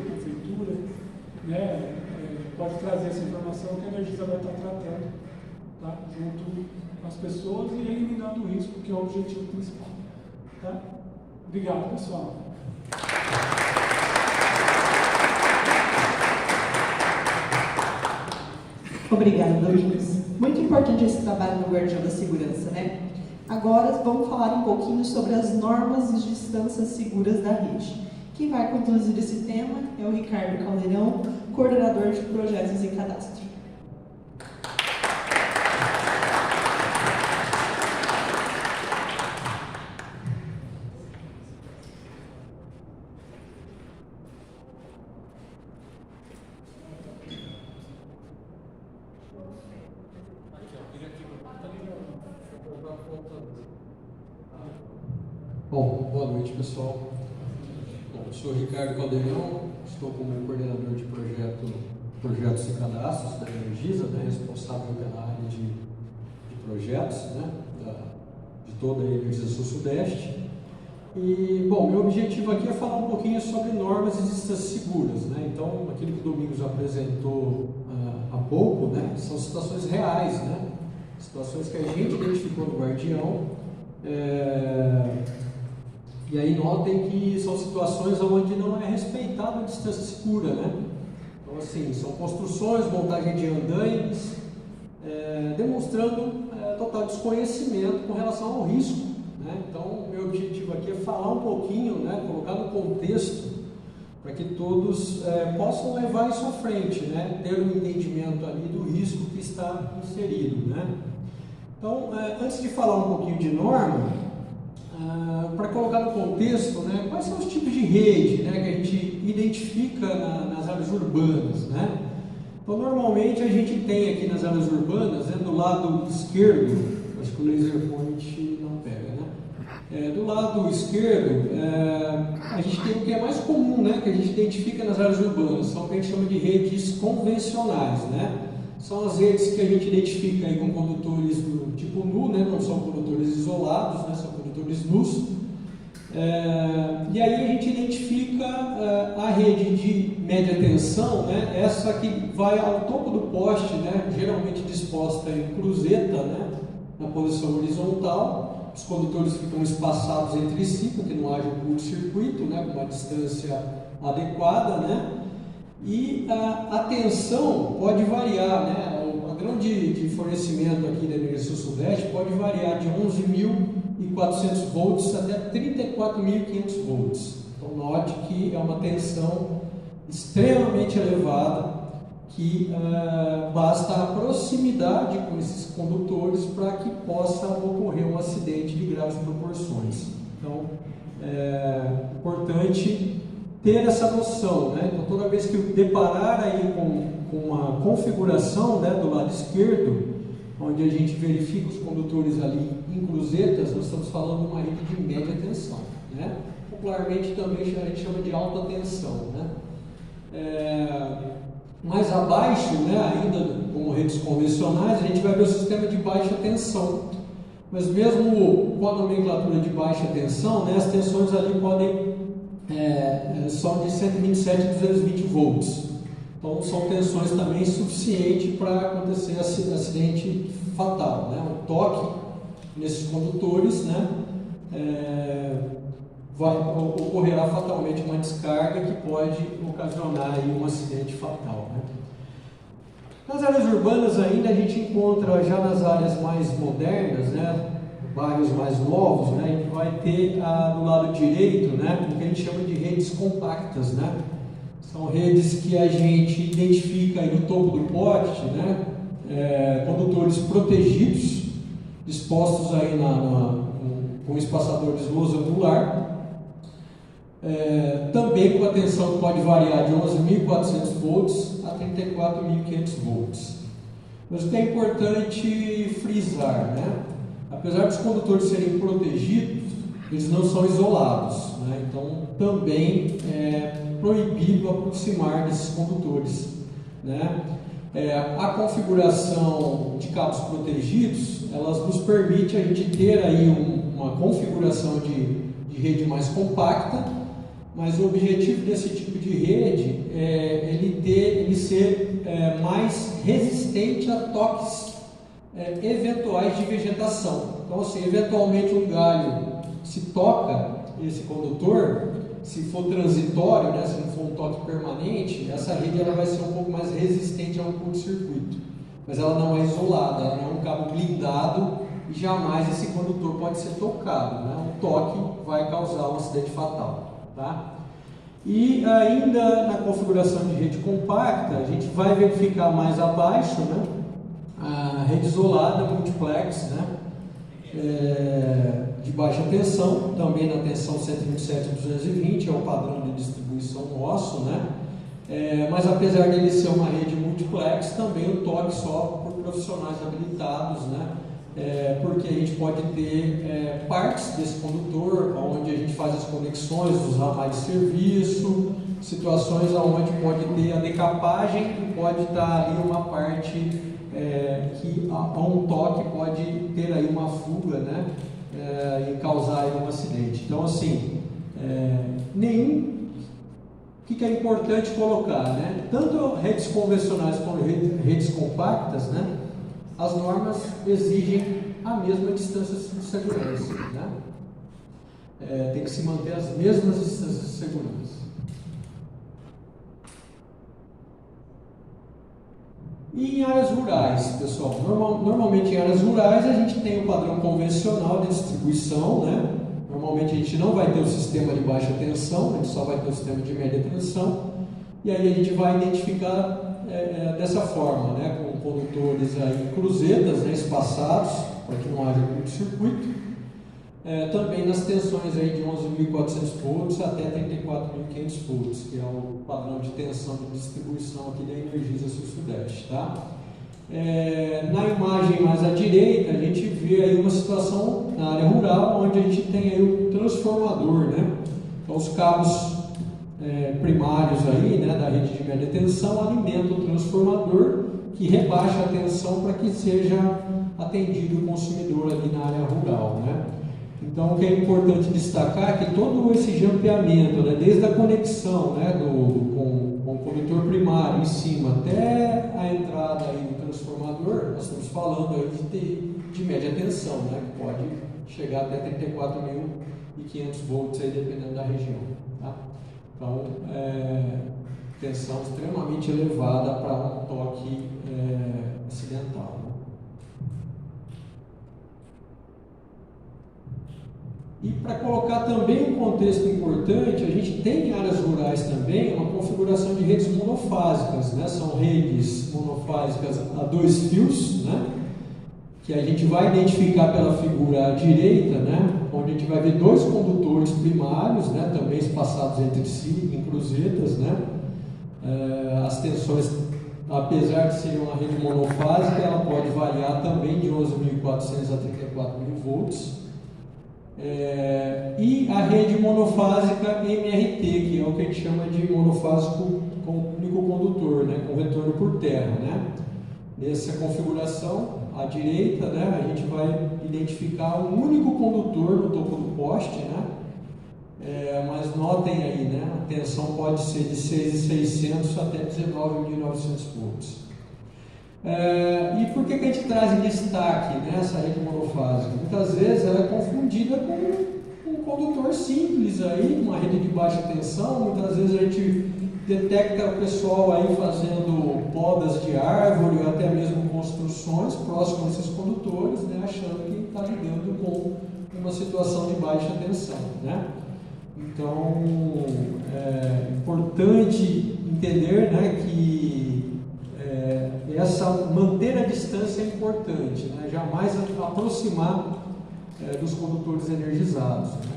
prefeitura, né, pode trazer essa informação que a Energisa vai estar tratando, tá, junto com as pessoas e eliminando o risco, que é o objetivo principal. Tá? Obrigado, pessoal. Obrigada, Domingos. Muito importante esse trabalho no Guardião da Segurança, né? Agora vamos falar um pouquinho sobre as normas e distâncias seguras da rede. Quem vai conduzir esse tema é o Ricardo Caldeirão, coordenador de projetos e cadastro. Bom, boa noite, pessoal. Bom, eu sou o Ricardo Caldeirão, estou como coordenador de projetos e cadastros da Energisa, né, responsável pela área de projetos, né, de toda a Energisa Sul-Sudeste. E, bom, meu objetivo aqui é falar um pouquinho sobre normas e distâncias seguras, né? Então, aquilo que o Domingos apresentou há pouco, né, são situações reais, né? Situações que a gente identificou no Guardião. E aí notem que são situações onde não é respeitada a distância segura, né? Então, assim, são construções, montagem de andaimes, demonstrando total desconhecimento com relação ao risco, né? Então, meu objetivo aqui é falar um pouquinho, né, colocar no contexto, para que todos possam levar isso à frente, né? Ter um entendimento ali do risco que está inserido, né? Então, antes de falar um pouquinho de norma, para colocar no contexto, né, quais são os tipos de rede, né, que a gente identifica nas áreas urbanas, né? Então, normalmente a gente tem aqui nas áreas urbanas, né, do lado esquerdo, acho que o laser point não pega, né? Do lado esquerdo, a gente tem o que é mais comum, né, que a gente identifica nas áreas urbanas, são o que a gente chama de redes convencionais, né? São as redes que a gente identifica aí com condutores do tipo nu, né, não são condutores isolados, né, são condutores nus. E aí a gente identifica a rede de média tensão, né, essa que vai ao topo do poste, né, geralmente disposta em cruzeta, né, na posição horizontal. Os condutores ficam espaçados entre si para que não haja um curto-circuito, né, com uma distância adequada, né? E a tensão pode variar, né? O padrão de fornecimento aqui da Energia Sul-Sudeste pode variar de 11.400 volts até 34.500 volts. Então note que é uma tensão extremamente elevada, que basta a proximidade com esses condutores para que possa ocorrer um acidente de graves proporções. Então, é importante ter essa noção, né? Então, toda vez que deparar aí com uma configuração, né, do lado esquerdo, onde a gente verifica os condutores ali em cruzetas, nós estamos falando de uma rede de média tensão, né? Popularmente também a gente chama de alta tensão, né? Mais abaixo, né, ainda como redes convencionais, a gente vai ver o sistema de baixa tensão. Mas mesmo com a nomenclatura de baixa tensão, né, as tensões ali podem são de 127 a 220 volts. Então são tensões também suficientes para acontecer acidente fatal, né? Um toque nesses condutores, né, ocorrerá fatalmente uma descarga que pode ocasionar aí um acidente fatal, né? Nas áreas urbanas ainda a gente encontra, já nas áreas mais modernas, né, bairros mais novos, né, a gente vai ter do lado direito, né, o que a gente chama de redes compactas, né? São redes que a gente identifica aí no topo do poste, né, condutores protegidos, dispostos aí com espaçadores luz angular. Também com a tensão que pode variar de 11.400 volts a 34.500 volts. Mas o que é importante frisar, né? Apesar dos condutores serem protegidos, eles não são isolados, né? Então também é proibido aproximar desses condutores, né? A configuração de cabos protegidos, elas nos permite a gente ter aí uma configuração de rede mais compacta. Mas o objetivo desse tipo de rede é ele ser mais resistente a toques eventuais de vegetação. Então, assim, eventualmente um galho se toca esse condutor, se for transitório, né, se não for um toque permanente, essa rede ela vai ser um pouco mais resistente a um curto-circuito. Mas ela não é isolada, ela não é um cabo blindado e jamais esse condutor pode ser tocado, né? Um toque vai causar um acidente fatal. Tá? E ainda na configuração de rede compacta, a gente vai verificar mais abaixo, né, a rede isolada multiplex, né, de baixa tensão, também na tensão 127 a 220, é o padrão de distribuição nosso, né, mas apesar dele ser uma rede multiplex, também o toque só por profissionais habilitados, né, porque a gente pode ter partes desse condutor, onde a gente faz as conexões, usar mais de serviço, situações onde pode ter a decapagem e pode estar ali uma parte que a um toque pode ter aí uma fuga, né, e causar aí um acidente. Então, assim, o que é importante colocar, né? Tanto redes convencionais quanto redes compactas, né, as normas exigem a mesma distância de segurança, né? Tem que se manter as mesmas distâncias de segurança. E em áreas rurais, pessoal, normalmente em áreas rurais a gente tem o padrão convencional de distribuição, né? Normalmente a gente não vai ter o sistema de baixa tensão, a gente só vai ter o sistema de média tensão, e aí a gente vai identificar dessa forma, né? Com condutores aí, cruzetas, né, espaçados, para que não haja curto-circuito. Também nas tensões aí de 11.400 volts até 34.500 volts, que é o padrão de tensão de distribuição aqui da Energisa Sul-Sudeste, tá? Na imagem mais à direita, a gente vê aí uma situação na área rural, onde a gente tem aí o transformador, né? Então, os cabos primários aí, né, da rede de média tensão alimentam o transformador, que rebaixa a tensão para que seja atendido o consumidor ali na área rural, né? Então, o que é importante destacar é que todo esse jampeamento, né, desde a conexão, né, com o condutor primário em cima até a entrada aí do transformador, nós estamos falando aí de média tensão, né, que pode chegar até 34.500 volts, aí, dependendo da região. Tá? Então, tensão extremamente elevada para um toque acidental. Né? E para colocar também um contexto importante, a gente tem em áreas rurais também uma configuração de redes monofásicas, né? São redes monofásicas a 2 fios, né? Que a gente vai identificar pela figura à direita, né? Onde a gente vai ver 2 condutores primários, né? Também espaçados entre si, em cruzetas, né? As tensões, apesar de ser uma rede monofásica, ela pode variar também de 11.400 a 34.000 volts. E a rede monofásica MRT, que é o que a gente chama de monofásico com único condutor, né, com retorno por terra, né? Nessa configuração, à direita, né, a gente vai identificar um único condutor no topo do poste, né? Mas notem aí, né, a tensão pode ser de 6.600 até 19.900 volts. E por que a gente traz em destaque, né, essa rede monofásica? Muitas vezes ela é confundida com um condutor simples, aí, uma rede de baixa tensão. Muitas vezes a gente detecta o pessoal aí fazendo podas de árvore ou até mesmo construções próximas desses condutores, né, achando que está lidando com uma situação de baixa tensão, né? Então, é importante entender, né, que manter a distância é importante, né? Jamais aproximar dos condutores energizados. Né?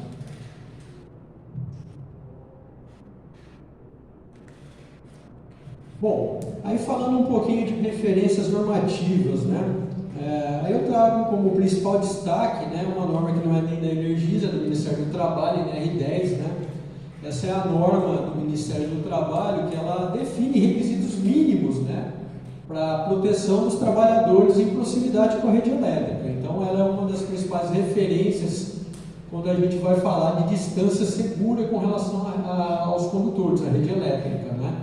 Bom, aí falando um pouquinho de referências normativas, né? Aí eu trago como principal destaque, né, uma norma que não é nem da Energisa, do Ministério do Trabalho, NR10, né? Essa é a norma do Ministério do Trabalho que ela define requisitos mínimos, né, para a proteção dos trabalhadores em proximidade com a rede elétrica. Então, ela é uma das principais referências quando a gente vai falar de distância segura com relação aos condutores, à rede elétrica, né?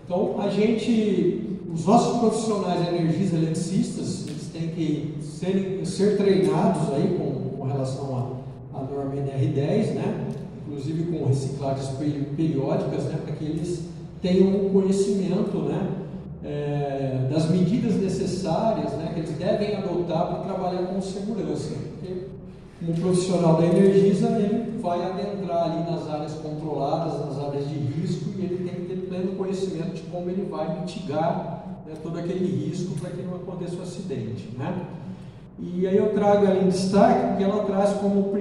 Então, os nossos profissionais Energisa eletricistas, eles têm que ser treinados aí com relação à norma NR10, né? Inclusive com reciclagens periódicas, né? Para que eles tenham um conhecimento, né, das medidas necessárias, né, que eles devem adotar para trabalhar com segurança. Porque, como profissional da Energisa, ele vai adentrar ali nas áreas controladas, nas áreas de risco, e ele tem que ter pleno conhecimento de como ele vai mitigar, né, todo aquele risco para que não aconteça um acidente, né? E aí eu trago ela em destaque porque ela traz como uma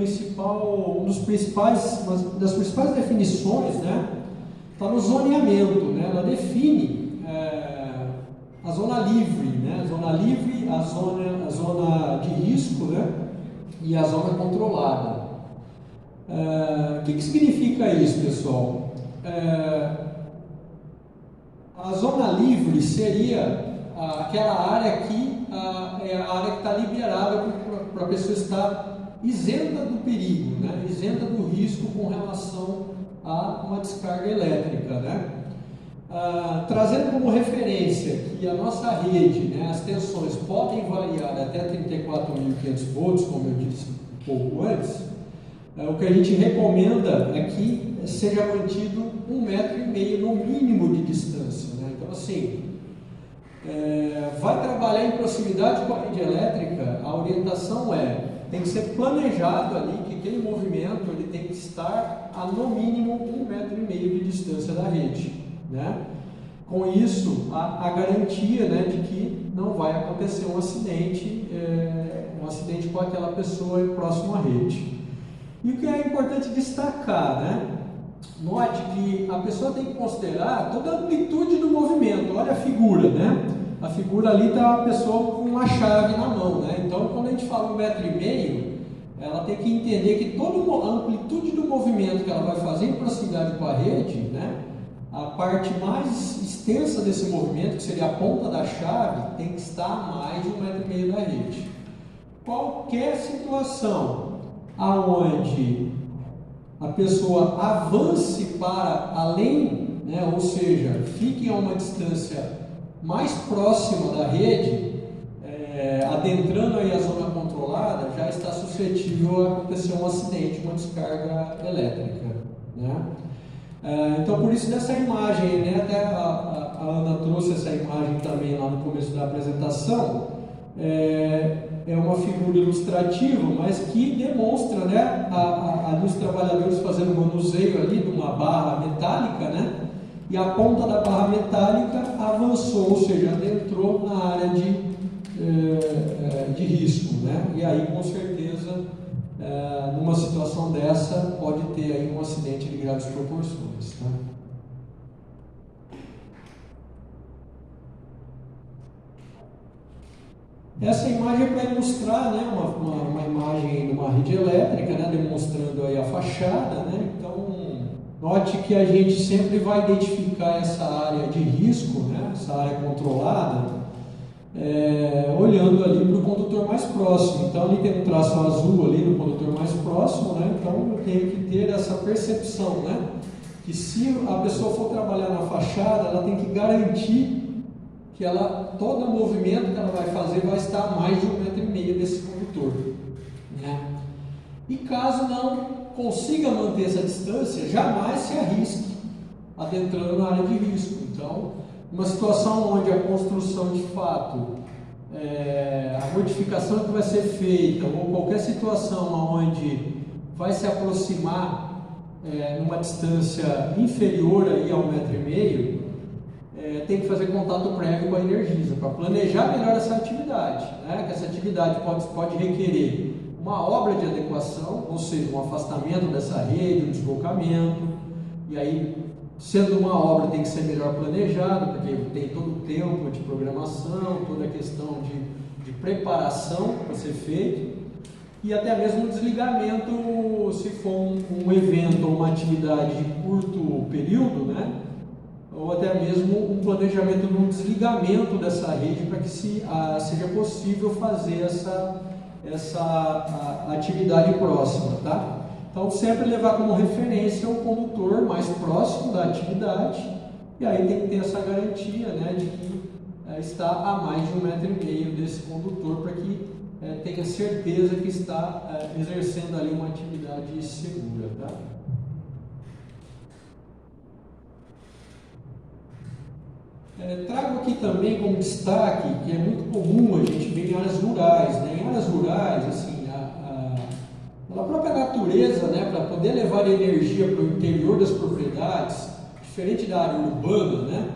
das principais definições, né, está no zoneamento, né? Ela define a zona livre, né? A zona livre, a zona de risco, né? E a zona controlada. O que significa isso, pessoal? A zona livre seria aquela área que é a área que está liberada para a pessoa estar isenta do perigo, né? Isenta do risco com relação a uma descarga elétrica, né? Trazendo como referência que a nossa rede, né, as tensões podem variar até 34.500 volts, como eu disse um pouco antes, o que a gente recomenda é que seja mantido 1,5 metro no mínimo de distância, né? Então, assim, vai trabalhar em proximidade com a rede elétrica, a orientação tem que ser planejado ali que aquele movimento ele tem que estar a no mínimo 1,5 metro de distância da rede, né? Com isso, a garantia, né, de que não vai acontecer um acidente com aquela pessoa próximo à rede. E o que é importante destacar, né? Note que a pessoa tem que considerar toda a amplitude do movimento. Olha a figura, né? a figura ali está a pessoa com uma chave na mão, né? Então, quando a gente fala 1,5 metro, ela tem que entender que toda a amplitude do movimento que ela vai fazer em proximidade com a rede, né? A parte mais extensa desse movimento, que seria a ponta da chave, tem que estar a mais de 1,5 metro da rede. Qualquer situação aonde a pessoa avance para além, né, ou seja, fique a uma distância mais próxima da rede, adentrando aí a zona controlada, já está suscetível a acontecer um acidente, uma descarga elétrica, né? Então, por isso nessa imagem, né, até a Ana trouxe essa imagem também lá no começo da apresentação, é uma figura ilustrativa, mas que demonstra, né, ali os trabalhadores fazendo manuseio ali de uma barra metálica, né, e a ponta da barra metálica avançou, ou seja, adentrou na área de risco, né, e aí com certeza numa situação dessa pode ter aí um acidente de graves proporções, tá? Essa imagem é para ilustrar, né, uma imagem de uma rede elétrica, né, demonstrando aí a fachada, né? Então, note que a gente sempre vai identificar essa área de risco, né, essa área controlada, olhando ali para o condutor mais próximo. Então, ali tem um traço azul ali no condutor mais próximo, né? Então, eu tenho que ter essa percepção, né, que se a pessoa for trabalhar na fachada, ela tem que garantir que todo o movimento que ela vai fazer vai estar a mais de 1,5 metro desse condutor, né? E caso não consiga manter essa distância, jamais se arrisque adentrando na área de risco. Então, uma situação onde a construção de fato, a modificação que vai ser feita, ou qualquer situação onde vai se aproximar numa distância inferior aí a 1,5 metro, tem que fazer contato prévio com a Energisa para planejar melhor essa atividade, né? Que essa atividade pode requerer uma obra de adequação, ou seja, um afastamento dessa rede, um deslocamento, e aí, sendo uma obra, tem que ser melhor planejado, porque tem todo o tempo de programação, toda a questão de preparação para ser feito, e até mesmo o desligamento, se for um evento ou uma atividade de curto período, né? Ou até mesmo um planejamento de um desligamento dessa rede para que seja possível fazer essa atividade próxima, tá? Então, sempre levar como referência o condutor mais próximo da atividade, e aí tem que ter essa garantia, né, de que está a mais de 1,5 metro desse condutor, para que tenha certeza que está exercendo ali uma atividade segura, tá? Trago aqui também como destaque que é muito comum a gente ver em áreas rurais, né? Em áreas rurais, assim, pela própria natureza, né, para poder levar energia para o interior das propriedades, diferente da área urbana, né?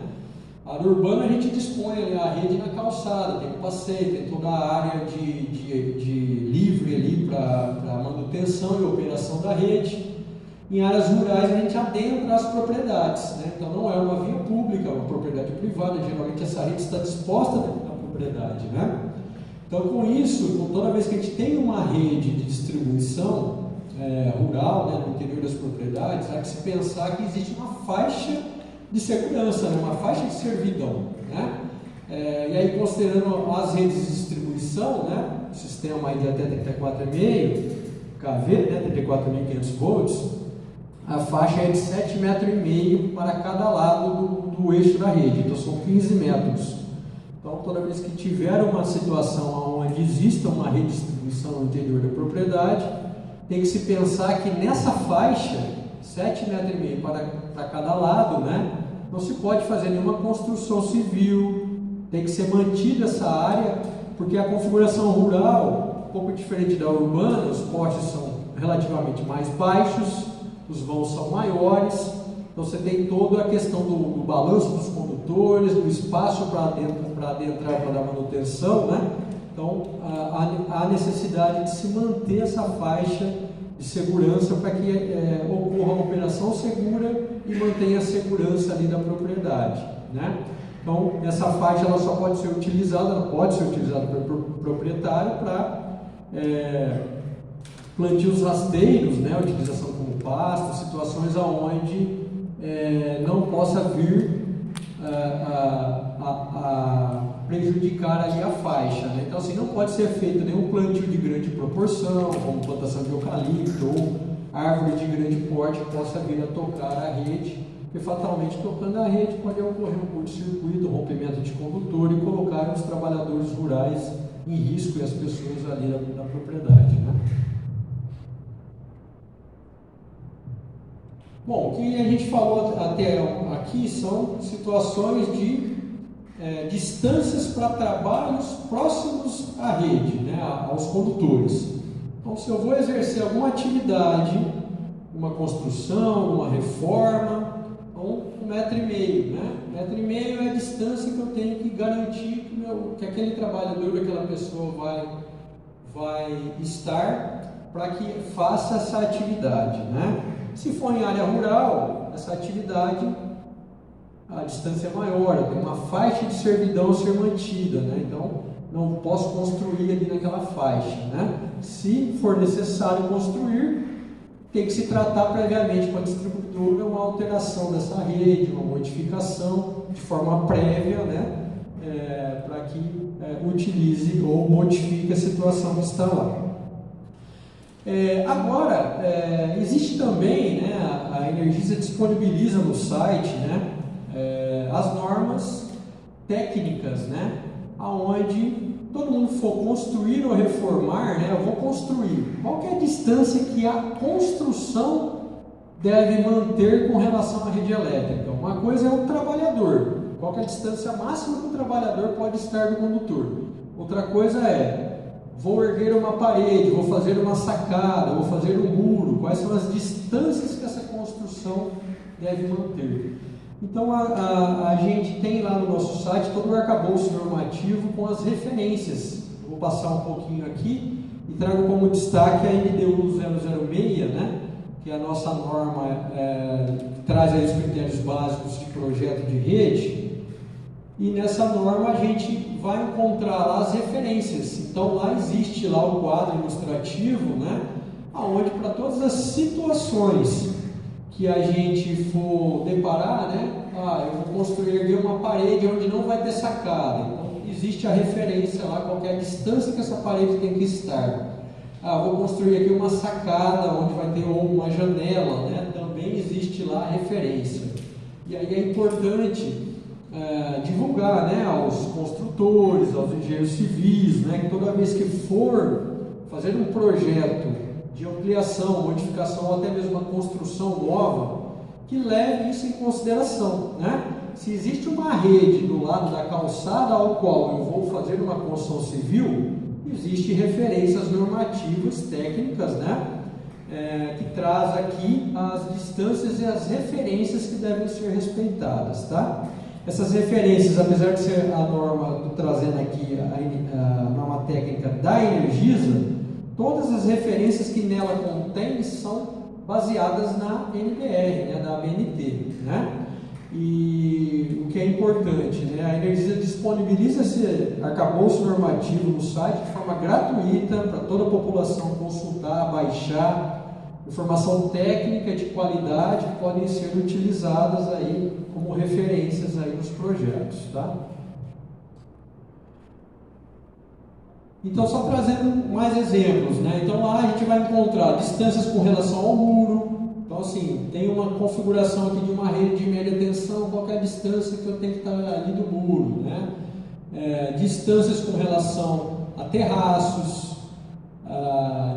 A área urbana a gente dispõe a rede na calçada, tem o passeio, tem toda a área de livre ali para manutenção e operação da rede. Em áreas rurais a gente adentra as propriedades, né? Então não é uma via pública, é uma propriedade privada, geralmente essa rede está disposta dentro da propriedade, né? Então com isso, toda vez que a gente tem uma rede de distribuição rural, né, no interior das propriedades, há que se pensar que existe uma faixa de segurança, né, uma faixa de servidão, né? E aí considerando as redes de distribuição, né, o sistema aí de até 34,5 kV, né, 34.500 volts, a faixa é de 7,5 metros para cada lado do eixo da rede, então são 15 metros. Então, toda vez que tiver uma situação onde exista uma rede de distribuição no interior da propriedade, tem que se pensar que nessa faixa, 7,5 metros para cada lado, né, não se pode fazer nenhuma construção civil, tem que ser mantida essa área, porque a configuração rural, um pouco diferente da urbana, os postes são relativamente mais baixos, os vãos são maiores, então você tem toda a questão do balanço dos condutores, do espaço para adentrar para dar manutenção, né? Então há necessidade de se manter essa faixa de segurança para que ocorra uma operação segura e mantenha a segurança ali da propriedade, né? Então, essa faixa ela só pode ser utilizada, ela pode ser utilizada pelo proprietário para plantios rasteiros, né, utilização como pasto, situações aonde não possa vir a prejudicar ali a faixa, né? Então, assim, não pode ser feito nenhum plantio de grande proporção, como plantação de eucalipto ou árvore de grande porte que possa vir a tocar a rede, porque fatalmente tocando a rede pode ocorrer um curto-circuito, rompimento de condutor e colocar os trabalhadores rurais em risco e as pessoas ali da propriedade, né? Bom, o que a gente falou até aqui são situações de distâncias para trabalhos próximos à rede, né, aos condutores. Então, se eu vou exercer alguma atividade, uma construção, uma reforma, então 1,5 metro, né? 1,5 metro é a distância que eu tenho que garantir que aquele trabalhador, aquela pessoa vai estar para que faça essa atividade, né? Se for em área rural, essa atividade, a distância é maior, eu tenho uma faixa de servidão a ser mantida, né? Então, não posso construir ali naquela faixa, né? Se for necessário construir, tem que se tratar previamente com a distribuidora uma alteração dessa rede, uma modificação de forma prévia, né? Para que utilize ou modifique a situação que está lá. Agora, existe também, né, a Energisa disponibiliza no site, né, as normas técnicas, né, aonde todo mundo for construir ou reformar, né, eu vou construir. Qual que é a distância que a construção deve manter com relação à rede elétrica? Uma coisa é o trabalhador. Qual que é a distância máxima que o trabalhador pode estar do condutor? Outra coisa vou erguer uma parede, vou fazer uma sacada, vou fazer um muro. Quais são as distâncias que essa construção deve manter? Então, a gente tem lá no nosso site todo o arcabouço normativo com as referências. Eu vou passar um pouquinho aqui e trago como destaque a NDU 006, né? Que é a nossa norma que traz aí os critérios básicos de projeto de rede. E nessa norma a gente vai encontrar lá as referências. Então lá existe lá o quadro ilustrativo, né? Onde para todas as situações que a gente for deparar, né? Eu vou construir aqui uma parede onde não vai ter sacada. Então existe a referência lá, qual é a distância que essa parede tem que estar. Vou construir aqui uma sacada onde vai ter uma janela, né? Também existe lá a referência. E aí é importante divulgar, né, aos construtores, aos engenheiros civis, né, que toda vez que for fazer um projeto de ampliação, modificação ou até mesmo uma construção nova, que leve isso em consideração, né? Se existe uma rede do lado da calçada ao qual eu vou fazer uma construção civil, existe referências normativas técnicas, né, que traz aqui as distâncias e as referências que devem ser respeitadas, tá? Essas referências, apesar de ser a norma, estou trazendo aqui a norma técnica da Energisa, todas as referências que nela contém são baseadas na NBR, né, da ABNT, né? E o que é importante, né, a Energisa disponibiliza esse arcabouço normativo no site de forma gratuita para toda a população consultar, baixar. Informação técnica de qualidade que podem ser utilizadas aí como referências aí nos projetos, tá? Então, só trazendo mais exemplos, né? Então, lá a gente vai encontrar distâncias com relação ao muro. Então, assim, tem uma configuração aqui de uma rede de média tensão, qual é a distância que eu tenho que estar ali do muro, né? Distâncias com relação a terraços,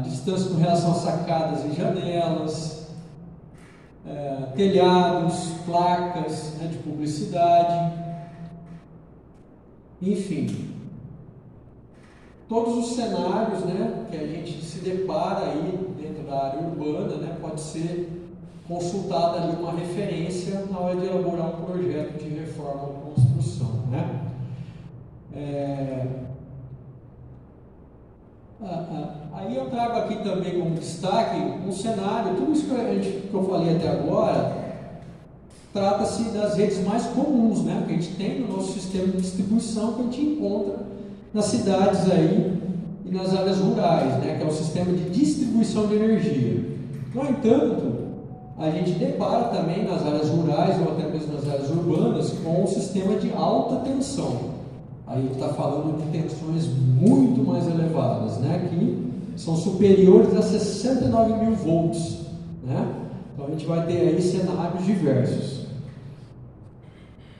distância com relação a sacadas e janelas, telhados, placas, né, de publicidade, enfim, todos os cenários, né, que a gente se depara aí dentro da área urbana, né, pode ser consultada ali uma referência na hora de elaborar um projeto de reforma ou construção, né? Aí eu trago aqui também como destaque um cenário, tudo isso que eu falei até agora trata-se das redes mais comuns, né, que a gente tem no nosso sistema de distribuição, que a gente encontra nas cidades aí e nas áreas rurais, né, que é o sistema de distribuição de energia. No entanto, a gente depara também nas áreas rurais ou até mesmo nas áreas urbanas com o sistema de alta tensão. Aí a gente está falando de tensões muito mais elevadas, né, que são superiores a 69.000 volts, né? Então a gente vai ter aí cenários diversos.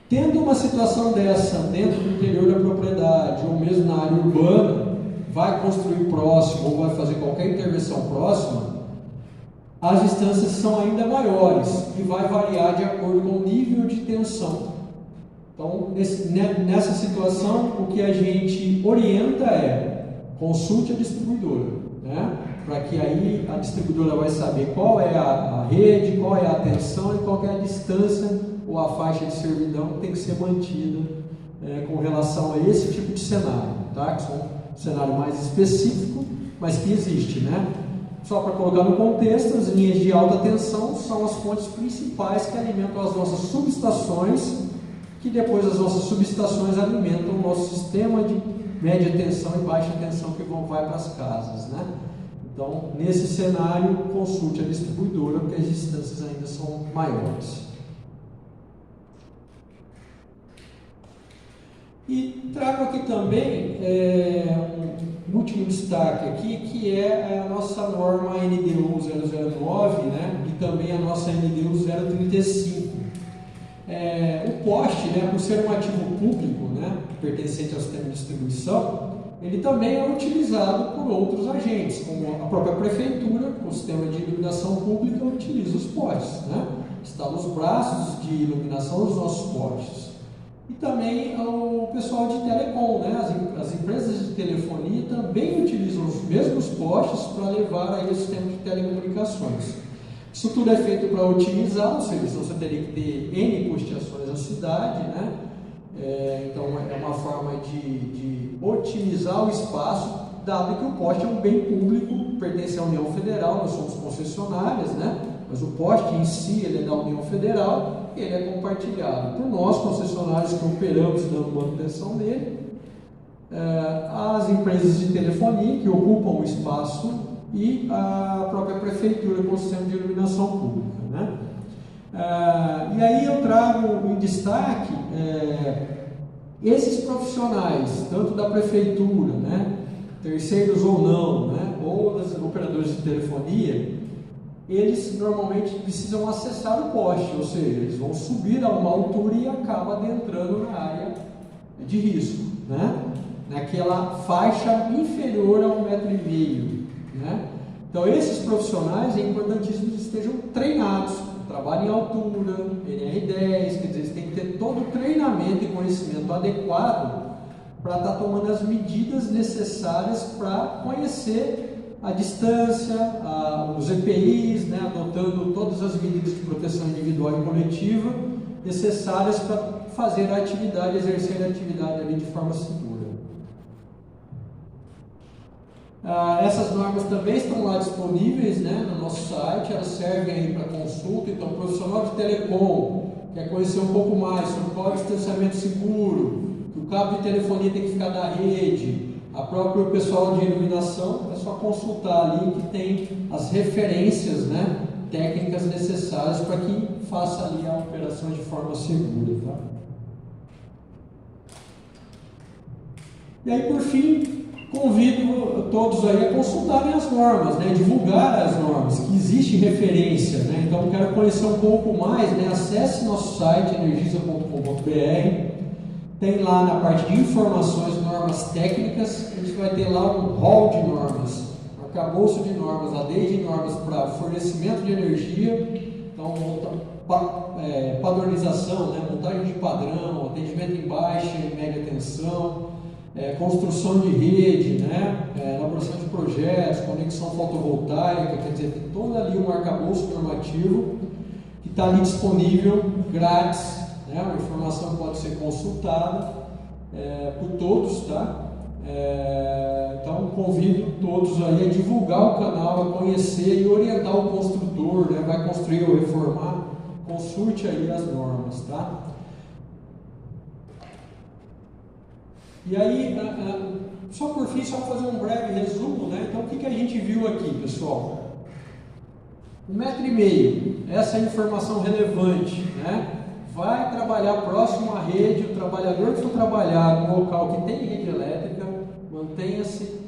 Tendo uma situação dessa dentro do interior da propriedade ou mesmo na área urbana, vai construir próximo ou vai fazer qualquer intervenção próxima, as distâncias são ainda maiores e vai variar de acordo com o nível de tensão. Então, nessa situação, o que a gente orienta é consulte a distribuidora, né? Para que aí a distribuidora vai saber qual é a rede, qual é a tensão e qual é a distância ou a faixa de servidão que tem que ser mantida com relação a esse tipo de cenário, tá? Que são um cenário mais específico, mas que existe, né? Só para colocar no contexto, as linhas de alta tensão são as fontes principais que alimentam as nossas subestações, que depois as nossas subestações alimentam o nosso sistema de média tensão e baixa tensão que vai para as casas, né? Então, nesse cenário, consulte a distribuidora, porque as distâncias ainda são maiores. E trago aqui também um último destaque aqui, que é a nossa norma NDU 009, né, e também a nossa NDU 035. O poste, né, por ser um ativo público, né, pertencente ao sistema de distribuição, ele também é utilizado por outros agentes, como a própria prefeitura, o sistema de iluminação pública utiliza os postes, né, instala os braços de iluminação dos nossos postes. E também o pessoal de telecom, né? As empresas de telefonia também utilizam os mesmos postes para levar aí o sistema de telecomunicações. Isso tudo é feito para otimizar, ou seja, você teria que ter N posteações na cidade, né? Então é uma forma de otimizar o espaço, dado que o poste é um bem público, pertence à União Federal, nós somos concessionárias, né? Mas o poste em si ele é da União Federal e ele é compartilhado por nós, concessionários que operamos dando manutenção dele, as empresas de telefonia que ocupam o espaço e a própria prefeitura com o sistema de iluminação pública, né? E aí eu trago em destaque esses profissionais, tanto da prefeitura, né, terceiros ou não, né, ou das operadoras de telefonia, eles normalmente precisam acessar o poste, ou seja, eles vão subir a uma altura e acabam adentrando na área de risco, né, naquela faixa inferior a 1,5 m, né? Então esses profissionais é importantíssimo que estejam treinados, trabalhem em altura, NR10, quer dizer, eles têm que ter todo o treinamento e conhecimento adequado para estar tomando as medidas necessárias para conhecer a distância, os EPIs, né, adotando todas as medidas de proteção individual e coletiva necessárias para fazer a atividade, exercer a atividade ali de forma segura. Essas normas também estão lá disponíveis, né, no nosso site, elas servem aí para consulta. Então, o profissional de telecom quer conhecer um pouco mais sobre qual é o distanciamento seguro, que o cabo de telefonia tem que ficar da rede, a própria pessoal de iluminação, é só consultar ali que tem as referências, né, técnicas necessárias para que faça ali a operação de forma segura, tá? E aí, por fim, convido todos aí a consultarem as normas, né, divulgar as normas, que existe referência, né? Então, quero conhecer um pouco mais, né, acesse nosso site energisa.com.br. Tem lá na parte de informações, normas técnicas, a gente vai ter lá um hall de normas, um arcabouço de normas, lá desde normas para fornecimento de energia, então padronização, né, montagem de padrão, atendimento em baixa e média tensão, construção de rede, né, elaboração de projetos, conexão fotovoltaica, quer dizer, tem todo ali um arcabouço normativo que está ali disponível, grátis, né, uma informação que pode ser consultada por todos, tá? Então convido todos aí a divulgar o canal, a conhecer e orientar o construtor, né, vai construir ou reformar, consulte aí as normas, tá? E aí, só por fim, só fazer um breve resumo, né? Então, o que a gente viu aqui, pessoal? 1,5 metro, essa é a informação relevante, né? Vai trabalhar próximo à rede, o trabalhador que for trabalhar no local que tem rede elétrica, mantenha-se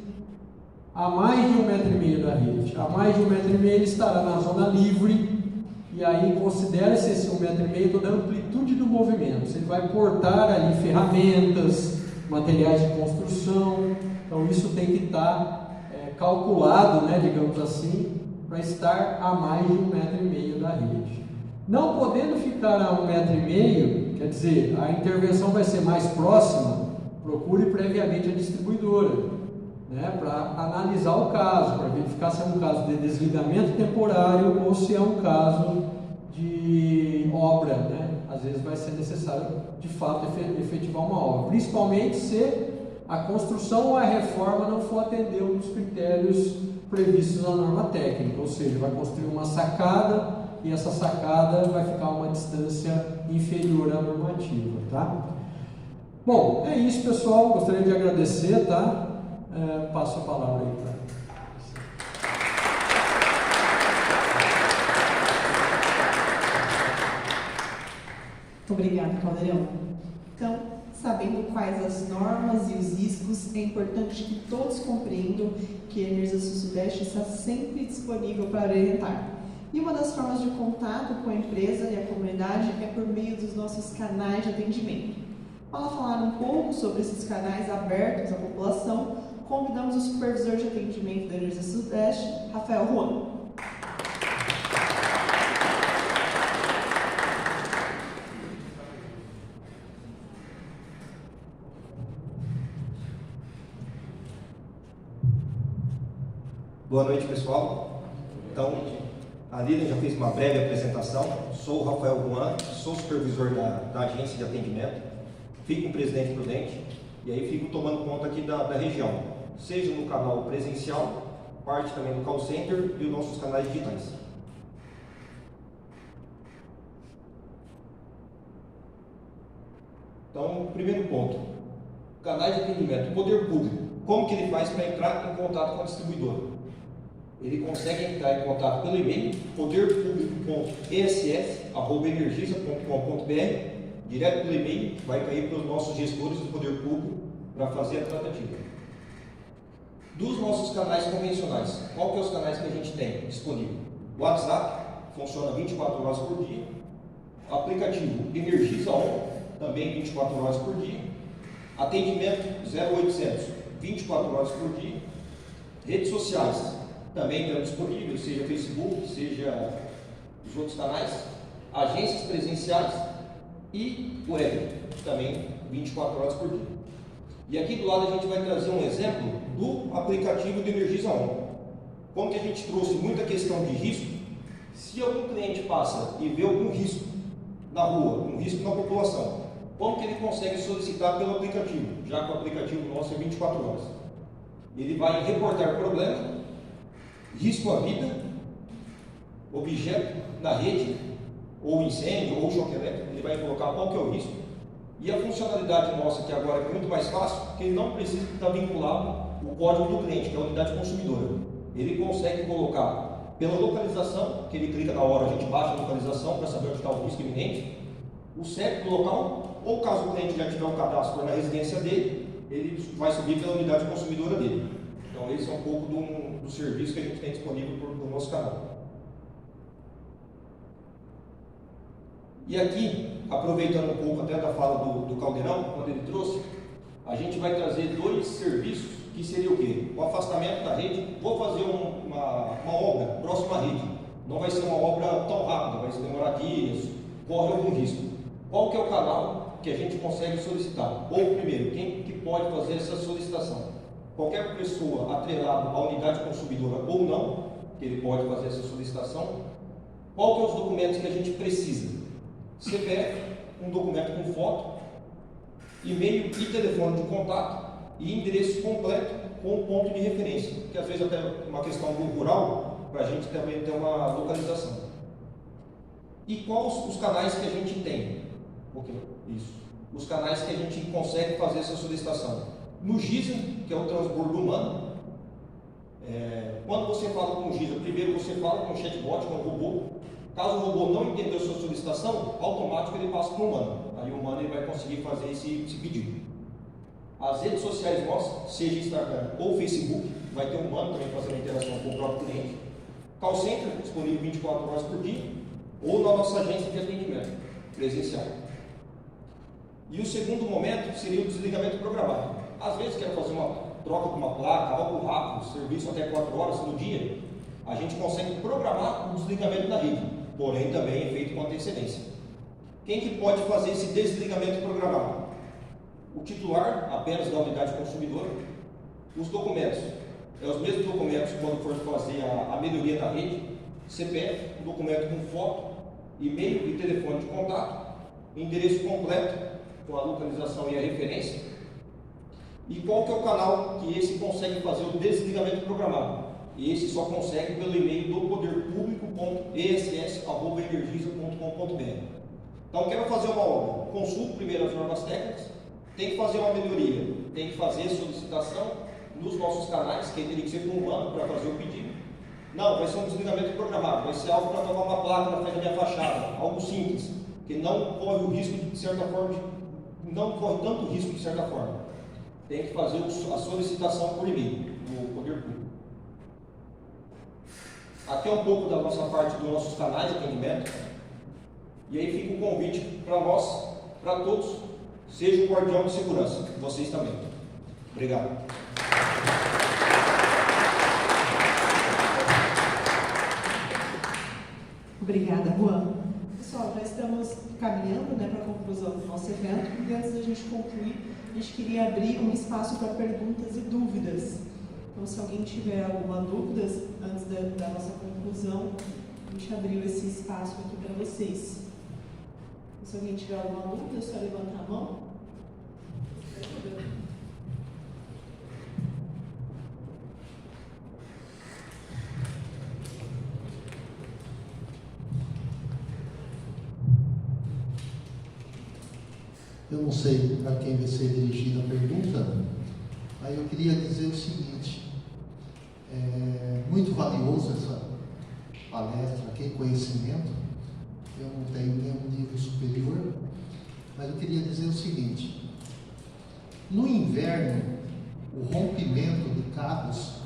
a mais de 1,5 metro da rede. A mais de 1,5 metro ele estará na zona livre, e aí considera-se esse 1,5 metro toda a amplitude do movimento. Você vai portar ali ferramentas, materiais de construção, então isso tem que estar calculado, né, digamos assim, para estar a mais de 1,5 metro da rede. Não podendo ficar a 1,5 metro, quer dizer, a intervenção vai ser mais próxima, procure previamente a distribuidora, né, para analisar o caso, para verificar se é um caso de desligamento temporário ou se é um caso de obra, né? Às vezes vai ser necessário, de fato, efetivar uma obra, principalmente se a construção ou a reforma não for atender um dos critérios previstos na norma técnica, ou seja, vai construir uma sacada e essa sacada vai ficar a uma distância inferior à normativa, tá? Bom, é isso, pessoal, gostaria de agradecer, tá? Passo a palavra aí para... Obrigada, Caldeirão. Então, sabendo quais as normas e os riscos, é importante que todos compreendam que a Energisa Sul-Sudeste está sempre disponível para orientar. E uma das formas de contato com a empresa e a comunidade é por meio dos nossos canais de atendimento. Para falar um pouco sobre esses canais abertos à população, convidamos o supervisor de atendimento da Energisa Sul-Sudeste, Rafael Juan. Boa noite, pessoal. Então, a Lilian já fez uma breve apresentação. Sou o Rafael Juan, sou supervisor da agência de atendimento, fico com Presidente Prudente e aí fico tomando conta aqui da região, seja no canal presencial, parte também do call center e os nossos canais digitais. Então, primeiro ponto, canais de atendimento, poder público. Como que ele faz para entrar em contato com a distribuidora? Ele consegue entrar em contato pelo e-mail poderpublico.ess@energisa.com.br, direto pelo e-mail, vai cair para os nossos gestores do poder público para fazer a tratativa. Dos nossos canais convencionais, qual que é os canais que a gente tem disponível? O WhatsApp, funciona 24 horas por dia. O aplicativo Energisa On, também 24 horas por dia. Atendimento 0800, 24 horas por dia. Redes sociais, também estão disponíveis, seja Facebook, seja os outros canais. Agências presenciais e web, também 24 horas por dia. E aqui do lado a gente vai trazer um exemplo do aplicativo de Energisa On. Como que a gente trouxe muita questão de risco, se algum cliente passa e vê algum risco na rua, um risco na população, como que ele consegue solicitar pelo aplicativo, já que o aplicativo nosso é 24 horas? Ele vai reportar problema, risco à vida, objeto na rede, ou incêndio, ou choque elétrico, ele vai colocar qual que é o risco. E a funcionalidade nossa, que agora é muito mais fácil, porque ele não precisa estar vinculado o código do cliente, que é a unidade consumidora. Ele consegue colocar pela localização, que ele clica na hora, a gente baixa a localização para saber onde está o risco iminente, o CEP do local, ou caso o cliente já tiver um cadastro na residência dele, ele vai subir pela unidade consumidora dele. Então esse é um pouco do serviço que a gente tem disponível no nosso canal. E aqui, aproveitando um pouco até da fala do Caldeirão, quando ele trouxe, a gente vai trazer dois serviços que seria o quê? O afastamento da rede. Vou fazer uma obra próxima à rede. Não vai ser uma obra tão rápida, vai demorar dias, corre algum risco. Qual que é o canal que a gente consegue solicitar? Ou primeiro, quem que pode fazer essa solicitação? Qualquer pessoa atrelada à unidade consumidora ou não, que ele pode fazer essa solicitação. Qual que é os documentos que a gente precisa? CPF, um documento com foto, e-mail e telefone de contato e endereço completo com ponto de referência, que às vezes até uma questão do rural, para a gente também ter uma localização. E quais os canais que a gente tem? Ok, isso. Os canais que a gente consegue fazer essa solicitação. No GISA, que é o transbordo humano, quando você fala com o GISA, primeiro você fala com o chatbot, com o robô. Caso o robô não entenda a sua solicitação, automático ele passa para o humano. Aí o humano ele vai conseguir fazer esse pedido. As redes sociais nossas, seja Instagram ou Facebook, vai ter um humano também fazendo a interação com o próprio cliente. Call center, disponível 24 horas por dia, ou na nossa agência de atendimento presencial. E o segundo momento seria o desligamento programado. Às vezes quero fazer uma troca de uma placa, algo rápido, serviço até 4 horas no dia, a gente consegue programar o desligamento da rede, porém também é feito com antecedência. Quem que pode fazer esse desligamento programado? O titular apenas da unidade consumidora. Os documentos, os mesmos documentos quando for fazer a melhoria da rede, CPF, um documento com foto, e-mail e telefone de contato, endereço completo com a localização e a referência. E qual que é o canal que esse consegue fazer o desligamento programado? Esse só consegue pelo e-mail do poderpublico.ess@energisa.com.br. Então, quero fazer uma obra, consulto primeiro as normas técnicas, tem que fazer uma melhoria, tem que fazer solicitação nos nossos canais, que teria que ser com um humano para fazer o pedido. Não, vai ser um desligamento programado, vai ser algo para tomar uma placa na frente da minha fachada, algo simples, que não corre o risco de certa forma, não corre tanto risco de certa forma. Tem que fazer a solicitação por e-mail no poder público. Aqui é um pouco da nossa parte dos nossos canais de atendimento. E aí fica o convite para nós, para todos, seja o guardião de segurança, vocês também. Obrigado. Obrigada, Juan. Pessoal, já estamos caminhando para a conclusão do nosso evento, e antes da gente concluir, a gente queria abrir um espaço para perguntas e dúvidas. Então, se alguém tiver alguma dúvida antes da nossa conclusão, a gente abriu esse espaço aqui para vocês. Se alguém tiver alguma dúvida, é só levantar a mão. Eu não sei para quem vai ser dirigida a pergunta, mas eu queria dizer o seguinte: é muito valioso essa palestra aqui, conhecimento. Eu não tenho nenhum nível superior, mas eu queria dizer o seguinte: no inverno, o rompimento de cabos,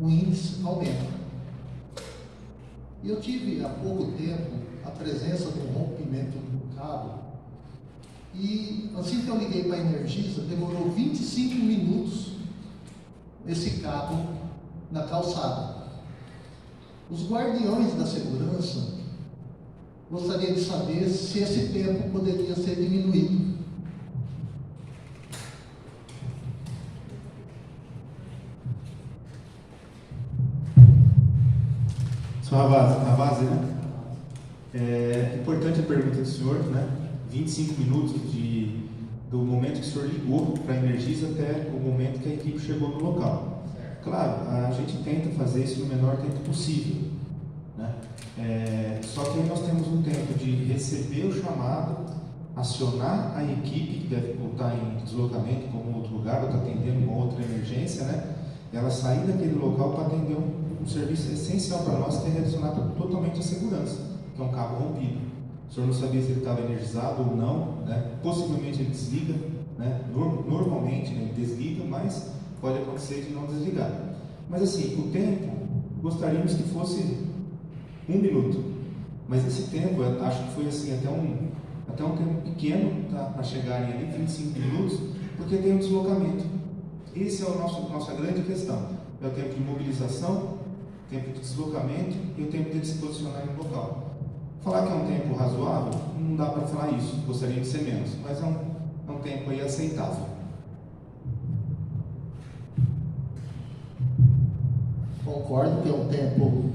o índice aumenta. E eu tive há pouco tempo a presença de um rompimento do cabo. E assim que eu liguei para a Energisa, demorou 25 minutos esse cabo na calçada. Os guardiões da segurança gostariam de saber se esse tempo poderia ser diminuído. Sou Ravazzi, né? É importante a pergunta do senhor, né? 25 minutos do momento que o senhor ligou para a Energisa até o momento que a equipe chegou no local. Claro, a gente tenta fazer isso no menor tempo possível, né? Só que aí nós temos um tempo de receber o chamado, acionar a equipe que deve estar em deslocamento para um outro lugar, ou está atendendo uma outra emergência, né? Ela sair daquele local para atender um serviço essencial para nós, que é relacionado totalmente à segurança, que é um cabo rompido. O senhor não sabia se ele estava energizado ou não, né? Possivelmente ele desliga, né? Normalmente, né, ele desliga, mas pode acontecer de não desligar. Mas assim, o tempo, gostaríamos que fosse 1 minuto, mas esse tempo, eu acho que foi assim, até um tempo pequeno, tá, para chegarem ali, 25 minutos, porque tem um deslocamento. Esse é a nossa grande questão, é o tempo de mobilização, o tempo de deslocamento e o tempo de ele se posicionar no local. Falar que é um tempo razoável, não dá para falar isso, gostaria de ser menos, mas é um tempo aí aceitável. Concordo que é um tempo,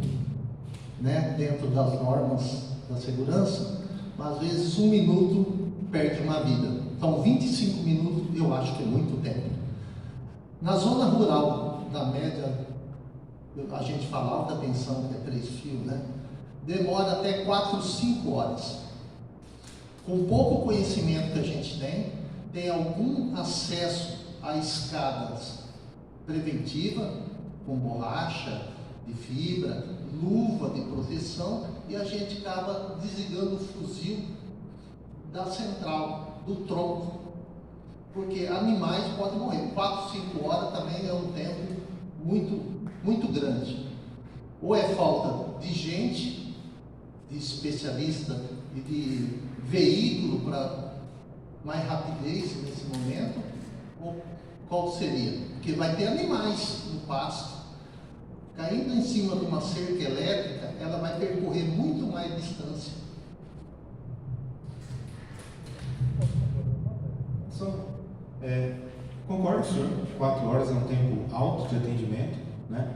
né, dentro das normas da segurança, mas às vezes 1 minuto perde uma vida. Então 25 minutos eu acho que é muito tempo. Na zona rural, da média, a gente fala alta tensão, que é 3 fios, né? demora até 4, 5 horas. Com pouco conhecimento que a gente tem algum acesso a escadas preventivas, com borracha de fibra, luva de proteção, e a gente acaba desligando o fuzil da central, do tronco, porque animais podem morrer. 4, 5 horas também é um tempo muito grande. Ou é falta de gente, de especialista e de veículo para mais rapidez nesse momento, ou qual seria? Porque vai ter animais no pasto. Caindo em cima de uma cerca elétrica, ela vai percorrer muito mais distância. Concordo, senhor. 4 horas é um tempo alto de atendimento, né?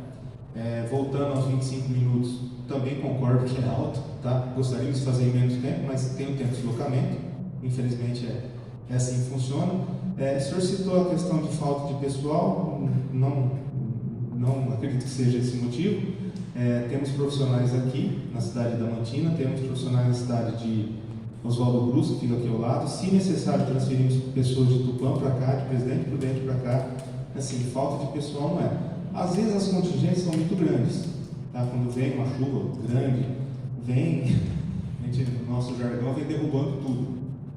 Voltando aos 25 minutos, também concordo que é alto, tá? Gostaríamos de fazer em menos tempo, mas tem um tempo de deslocamento. Infelizmente é assim que funciona. O senhor citou a questão de falta de pessoal, não acredito que seja esse motivo. Temos profissionais aqui na cidade da Diamantina, temos profissionais na cidade de Oswaldo Cruz, que fica aqui ao lado. Se necessário, transferimos pessoas de Tupã para cá, de Presidente Prudente para cá. Assim, falta de pessoal não é. Às vezes as contingências são muito grandes, tá? Quando vem uma chuva grande, no nosso jargão, vem derrubando tudo,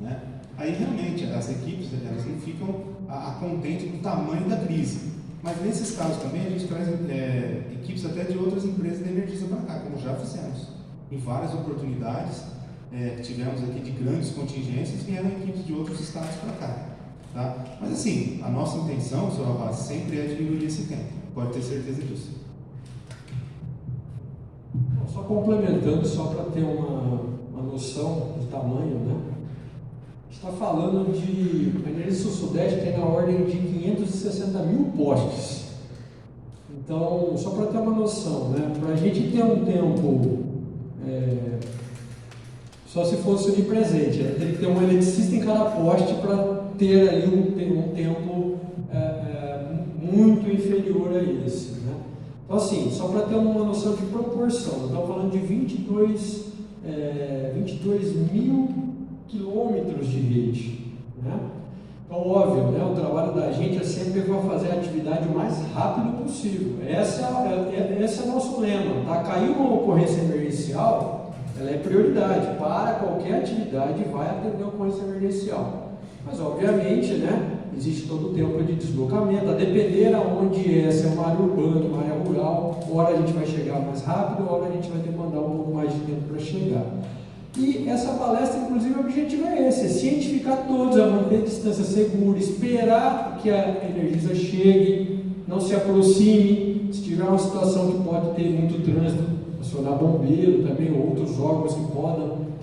né? Aí realmente as equipes elas não ficam a contente do tamanho da crise. Mas nesses casos também a gente traz equipes até de outras empresas de Energisa para cá, como já fizemos. Em várias oportunidades que tivemos aqui de grandes contingências, vieram equipes de outros estados para cá. Tá? Mas assim, a nossa intenção, senhor Alvaz, sempre é diminuir esse tempo. Pode ter certeza disso. Só complementando, só para ter uma noção do tamanho, né? A gente está falando de... A Energisa Sul-Sudeste tem na ordem de 560 mil postes. Então, só para ter uma noção, né? Para a gente ter um tempo... só se fosse onipresente, né? Teria que ter um eletricista em cada poste para ter ali um tempo muito inferior a esse, né? Então, assim, só para ter uma noção de proporção, estamos falando de 22 mil quilômetros de rede, né? Então, óbvio, né? O trabalho da gente é sempre fazer a atividade o mais rápido possível. Esse é o nosso lema, tá? Caiu uma ocorrência emergencial, ela é prioridade. Para qualquer atividade vai atender a ocorrência emergencial. Mas, obviamente, né? Existe todo o tempo de deslocamento, a depender aonde se é uma área urbana, uma área rural, hora a gente vai chegar mais rápido, hora a gente vai demandar um pouco mais de tempo para chegar. E essa palestra, inclusive, o objetivo é esse, é cientificar todos a manter distância segura, esperar que a Energisa chegue, não se aproxime, se tiver uma situação que pode ter muito trânsito, acionar bombeiro também, outros órgãos que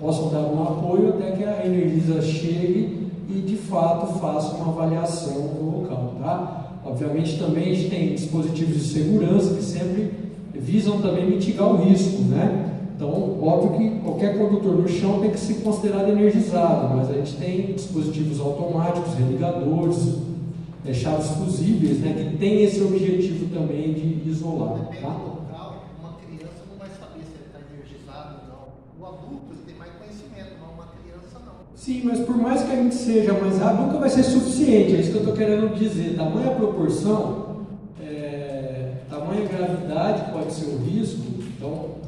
possam dar um apoio até que a Energisa chegue e de fato faça uma avaliação no local, tá? Obviamente também a gente tem dispositivos de segurança que sempre visam também mitigar o risco, né? Então, óbvio que qualquer condutor no chão tem que ser considerado energizado, mas a gente tem dispositivos automáticos, religadores, chaves fusíveis, né? Que tem esse objetivo também de isolar, depende tá? do local, uma criança não vai saber se ele está energizado ou não. O adulto ele tem mais conhecimento, mas uma criança não. Sim, mas por mais que a gente seja mais rápido, nunca vai ser suficiente, é isso que eu estou querendo dizer. Tamanha proporção, tamanha gravidade pode ser o risco. Então,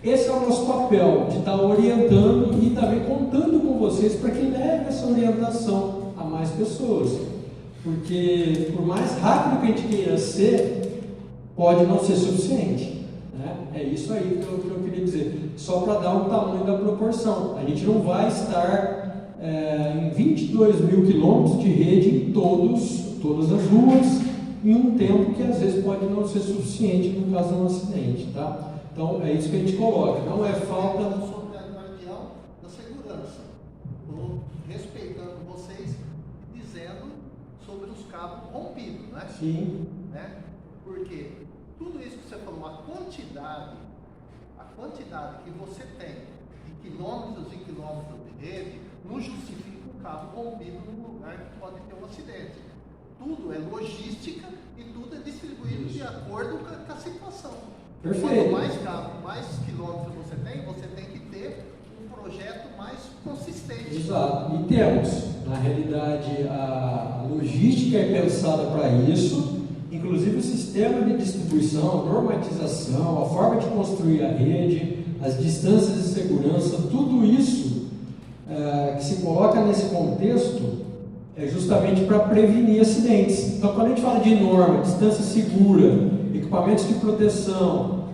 esse é o nosso papel, de estar orientando e também contando com vocês para que leve essa orientação a mais pessoas. Porque, por mais rápido que a gente queira ser, pode não ser suficiente. Né? É isso aí que eu queria dizer. Só para dar um tamanho da proporção. A gente não vai estar em 22 mil quilômetros de rede em todas as ruas, em um tempo que às vezes pode não ser suficiente no caso de um acidente. Tá? Então, é isso que a gente coloca. Não é falta... Eu sou guardião da segurança. Estou respeitando vocês, dizendo sobre os cabos rompidos, né? Sim. Né? Porque tudo isso que você falou, a quantidade que você tem de quilômetros e quilômetros de rede, não justifica um cabo rompido num lugar que pode ter um acidente. Tudo é logística e tudo é distribuído de acordo com a situação. Quanto mais carro, mais quilômetros você tem que ter um projeto mais consistente. Exato. E temos, na realidade, a logística é pensada para isso, inclusive o sistema de distribuição, normatização, a forma de construir a rede, as distâncias de segurança, tudo isso que se coloca nesse contexto é justamente para prevenir acidentes. Então, quando a gente fala de norma, distância segura, equipamentos de proteção,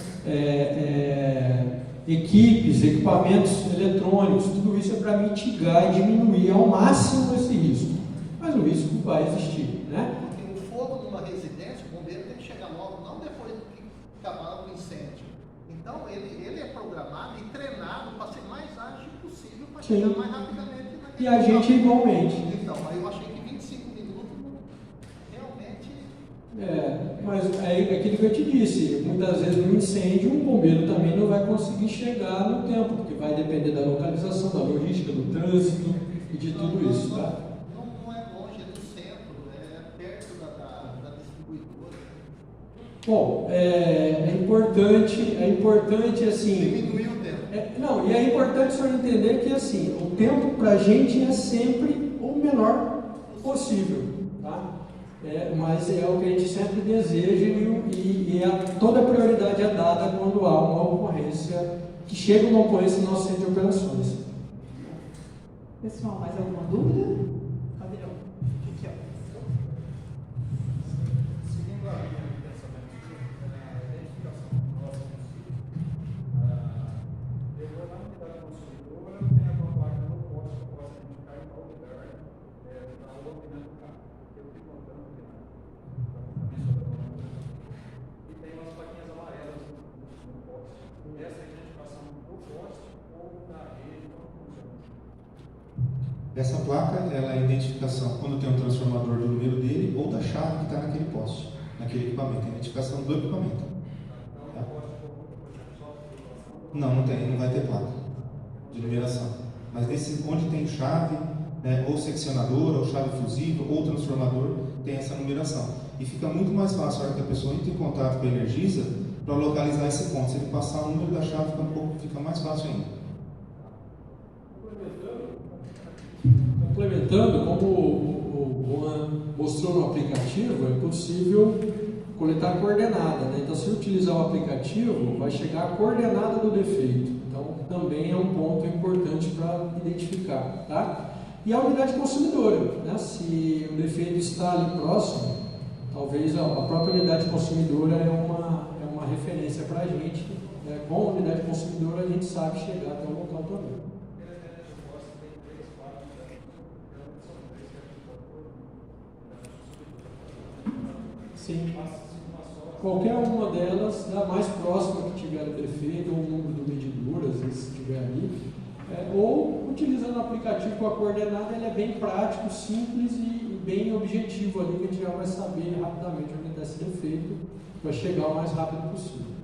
equipes, equipamentos eletrônicos, tudo isso é para mitigar e diminuir ao máximo esse risco. Mas o risco vai existir, né? Porque o fogo numa residência, o bombeiro tem que chegar logo, não depois que acabar o incêndio. Então, ele é programado e treinado para ser mais ágil possível, para chegar mais rapidamente naquele E a gente igualmente. Então, aí eu achei que 25 minutos realmente... Mas é aquilo que eu te disse, muitas vezes no incêndio um bombeiro também não vai conseguir chegar no tempo, porque vai depender da localização, da logística, do trânsito e de tudo isso, tá? Não é longe, é do centro, é perto da distribuidora. Bom, é importante assim... Diminuir o tempo. E é importante o senhor entender que assim, o tempo para a gente é sempre o menor possível, tá? Mas é o que a gente sempre deseja e toda a prioridade é dada quando há uma ocorrência, que chega uma ocorrência no nosso centro de operações. Pessoal, mais alguma dúvida? Caldeirão, aqui, ó. Seguindo a linha de pensamento a identificação do próximo, eu vou na unidade consumidora, tem a placa no posto que eu posso identificar em qual lugar na rua dentro do carro. Eu fico contando aqui e tem umas plaquinhas amarelas no poste. Essa é a identificação do poste ou da rede, como funciona? Essa placa ela é a identificação quando tem um transformador do número dele ou da chave que está naquele poste, naquele equipamento, a identificação do equipamento. Tá? Não tem, não vai ter placa de numeração. Mas onde tem chave, né, ou seccionador, ou chave fusível, ou transformador, tem essa numeração. E fica muito mais fácil a hora que a pessoa entra em contato com a Energisa para localizar esse ponto. Se ele passar o número da chave, fica mais fácil ainda. Complementando, como o Juan mostrou no aplicativo, é possível coletar a coordenada, né? Então, se utilizar o aplicativo, vai chegar a coordenada do defeito. Então, também é um ponto importante para identificar, tá? E a unidade consumidora, né? Se o defeito está ali próximo, talvez a própria unidade consumidora é uma referência para a gente. Né? Com a unidade consumidora, a gente sabe chegar até o local também. Sim. Qualquer uma delas, da mais próxima que tiver o defeito, ou o número do medidor, às vezes se estiver ali, ou utilizando o aplicativo com a coordenada, ele é bem prático, simples e bem objetivo ali, que a gente já vai saber rapidamente onde está esse defeito, para chegar o mais rápido possível.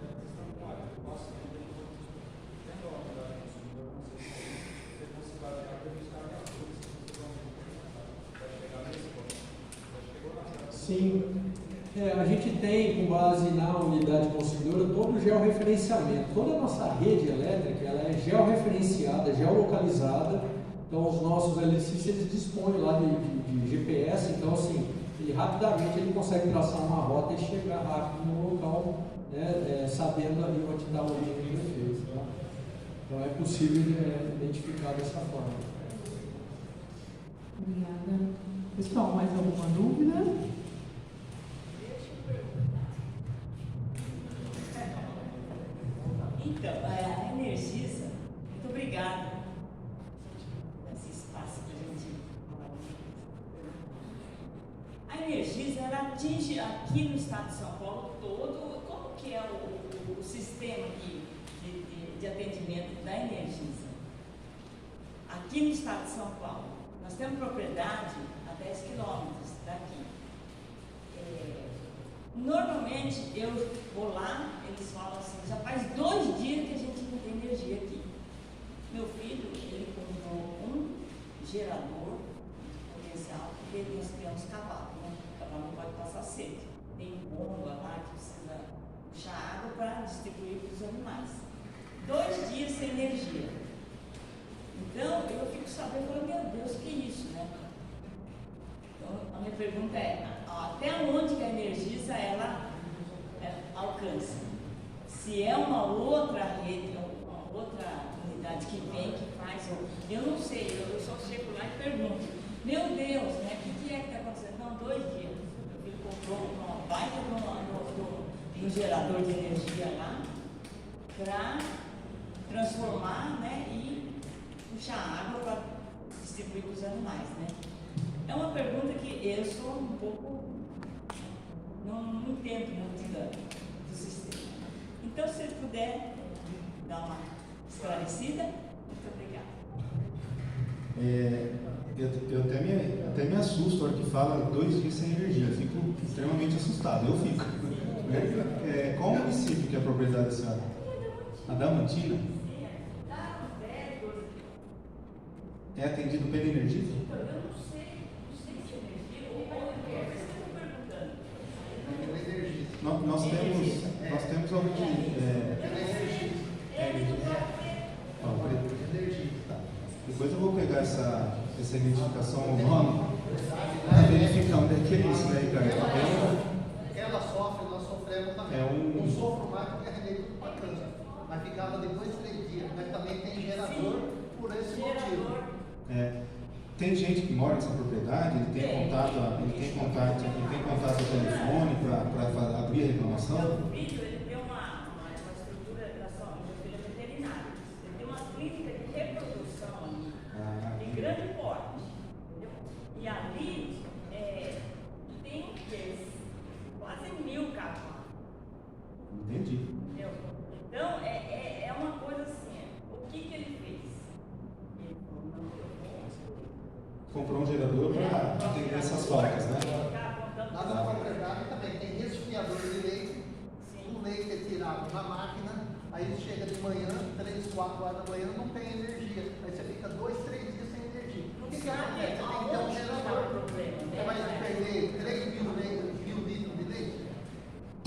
Sim. A gente tem, com base na unidade consumidora, todo o georreferenciamento. Toda a nossa rede elétrica ela é georreferenciada, geolocalizada. Então, os nossos eletricistas eles dispõem lá de GPS. Então, assim, rapidamente ele consegue traçar uma rota e chegar rápido no local, né, sabendo ali onde está o origem do defeito. Tá? Então, é possível identificar dessa forma. Obrigada. Pessoal, mais alguma dúvida? Então, a Energisa, muito obrigada por esse espaço para a gente falar. A Energisa, ela atinge aqui no estado de São Paulo todo, como que é o sistema de atendimento da Energisa? Aqui no estado de São Paulo, nós temos propriedade a 10 quilômetros daqui. Normalmente eu vou lá, eles falam assim, já faz 2 dias que a gente não tem energia aqui. Meu filho, ele comprou um gerador potencial, porque nós temos cavalo, né? O cavalo não pode passar sede. Tem bomba lá que precisa puxar água para distribuir para os animais. 2 dias sem energia. Então, eu fico sabendo, eu falo, meu Deus, que isso, né? Então, a minha pergunta é, até onde que a Energisa, ela alcança? Se é uma outra rede, uma outra unidade que vem, que faz, eu não sei, eu só chego lá e pergunto, meu Deus, né, o que é que está acontecendo? Não, 2 dias. Ele comprou uma baita no gerador de energia lá para transformar, né, e puxar água para distribuir para os animais, né? É uma pergunta que eu sou um pouco, não entendo muito do sistema. Então, se ele puder dar uma esclarecida, muito obrigada. Eu até me assusto na hora que fala 2 dias sem energia, eu fico extremamente assustado, eu fico. Né? Qual o município que é a propriedade da senhora? Adamantina? É atendido pela Energisa? Eu não sei se energia ou qualquer, você está perguntando. Nós temos alguns. Depois eu vou pegar essa identificação ao nome para verificar onde é que é isso, né, Ricardo? Ela sofre, nós sofremos também. Não sofro mais porque arreglei tudo para câncer. Mas ficava depois de 3 dias. Mas também tem gerador por esse motivo. Tem gente que mora nessa propriedade, ele tem contato telefone para abrir a reclamação? Meu filho, ele tem uma estrutura de filho veterinário. Ele tem uma clínica de reprodução ali, de grande porte. Entendeu? E ali tem quase 1.000 cavalos. Entendi. Entendeu? Então, é uma coisa assim, o que ele fez? Comprou um gerador para atender essas faltas, né? Na nossa propriedade também tem resfriador de leite. O leite é tirado na máquina, aí chega de manhã, 3, 4 horas da manhã, não tem energia. Aí você fica 2, 3 dias sem energia. O que acontece? Você tem que ter um gerador. Você vai perder 3.000 litros de leite?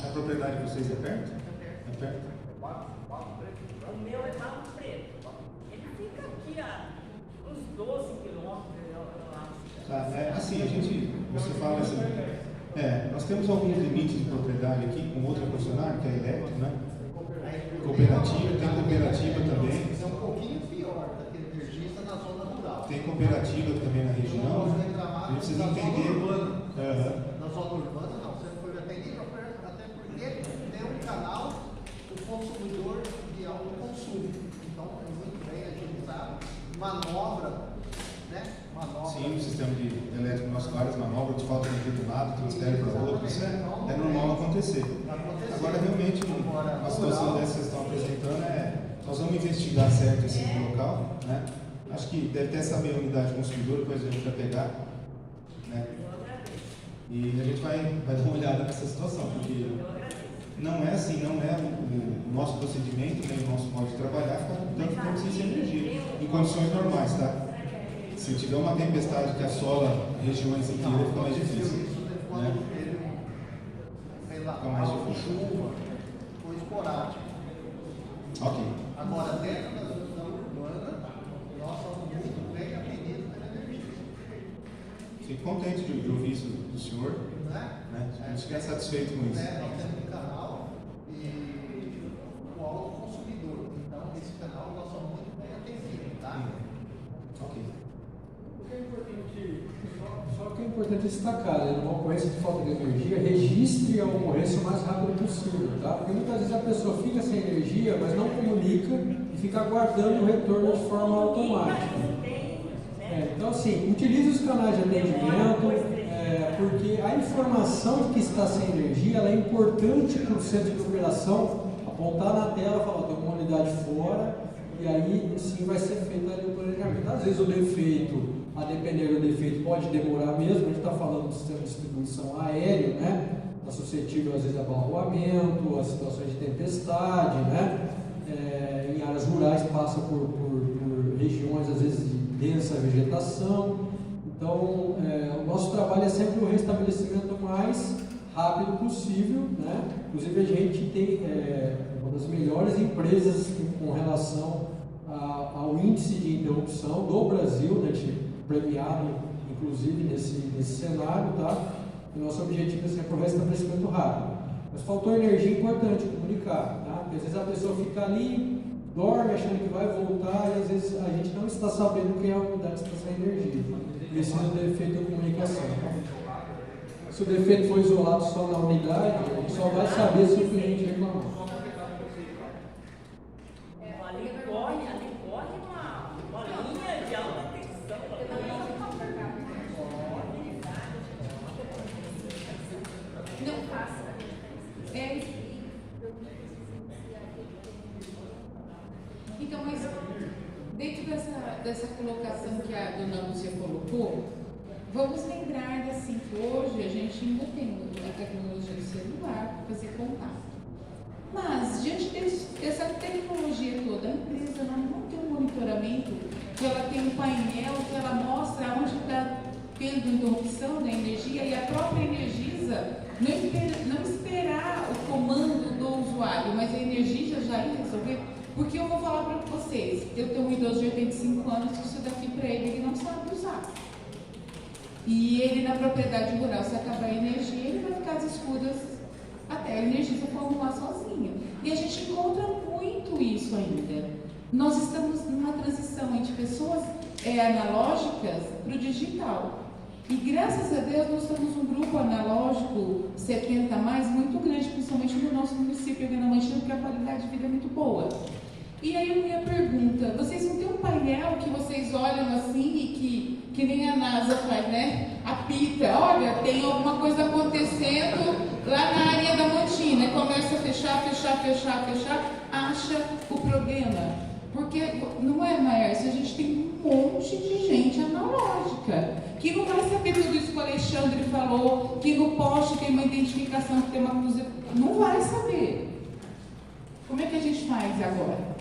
A propriedade de vocês é perto? É perto? O meu é Barro Preto. Ele fica aqui a uns 12 quilômetros. Assim, você fala assim, nós temos alguns limites de propriedade aqui com outra concessionária, que é a Eletro, né? Cooperativa, tem cooperativa também. É um pouquinho pior da que Energisa na zona rural. Tem cooperativa também na região. A gente precisa entender. Na zona urbana não, você foi atendido até porque tem um canal do consumidor de alto consumo. Então é muito bem agilizado, manobra. Sim, o sistema elétrico nosso, várias manobras, de falta de energia de um lado, transfere para o outro, isso é normal acontecer. Agora, realmente, uma situação dessa que vocês estão apresentando nós vamos investigar certo esse local, né? Acho que deve ter essa meia unidade consumidora, depois a gente vai pegar, né? E a gente vai dar uma olhada nessa situação, porque não é assim, não é o nosso procedimento, nem o nosso modo de trabalhar, ficar tanto tempo sem energia, em condições normais, tá? Se tiver uma tempestade que assola regiões inteiras, fica mais difícil. Né? Fica mais difícil. Chuva ou esporádico. Ok. Agora, dentro da zona urbana, nós somos muito bem atendidos pela Energisa. Fico contente de ouvir isso do senhor. Né? A gente fica satisfeito com isso. Nós temos um canal e o autoconsumidor. Então, esse canal nós somos muito bem atendidos, tá? Ok. Só que é importante destacar, né? Numa ocorrência de falta de energia, registre a ocorrência o mais rápido possível, tá? Porque muitas vezes a pessoa fica sem energia, mas não comunica e fica aguardando o retorno de forma automática. Então, assim, utilize os canais de atendimento, porque a informação de que está sem energia ela é importante para o centro de operação apontar na tela e falar, tem uma unidade fora, e aí sim vai ser feito ali o planejamento. Às vezes o defeito, a depender do defeito, pode demorar mesmo. A gente está falando do sistema de distribuição aéreo, né? Está suscetível às vezes a abarroamento, a situações de tempestade, né? Em áreas rurais passa por regiões às vezes de densa vegetação. Então, o nosso trabalho é sempre o restabelecimento mais rápido possível, né? Inclusive a gente tem uma das melhores empresas com relação ao índice de interrupção do Brasil, né? A gente premiado inclusive nesse cenário, tá? O nosso objetivo é sempre o restabelecimento rápido. Mas faltou energia importante, comunicar, tá? Porque às vezes a pessoa fica ali, dorme achando que vai voltar e às vezes a gente não está sabendo quem é a unidade de extração de energia. Precisa ter feito a comunicação. Se o defeito for isolado só na unidade, a gente só vai saber se o cliente reclamar. Ali corre uma linha de alta tensão. Não faça. Então, mas dentro dessa colocação que a dona Lúcia colocou, vamos lembrar assim que hoje a gente ainda tem a tecnologia do celular para fazer contato. Mas, diante dessa tecnologia toda, a empresa não tem um monitoramento, que ela tem um painel que ela mostra onde está tendo interrupção da energia e a própria Energisa não esperar o comando do usuário, mas a Energisa já ir resolver. Porque eu vou falar para vocês, eu tenho um idoso de 85 anos que isso daqui para ele não sabe usar. E ele na propriedade rural, se acabar a energia, ele vai ficar às escuras até a Energisa formular sozinha. E a gente encontra muito isso ainda. Nós estamos numa transição entre pessoas analógicas para o digital. E graças a Deus nós temos um grupo analógico 70 mais muito grande, principalmente no nosso município aqui na Manchina, porque a qualidade de vida é muito boa. E aí a minha pergunta, vocês não têm um painel que vocês olham assim e que nem a NASA faz, né? Apita, olha, tem alguma coisa acontecendo lá na área da Mantina, começa a fechar, acha o problema. Porque não é, Maércio, a gente tem um monte de gente analógica, que não vai saber tudo isso que o Alexandre falou, que no poste tem uma identificação, que tem uma cruz, não vai saber. Como é que a gente faz agora?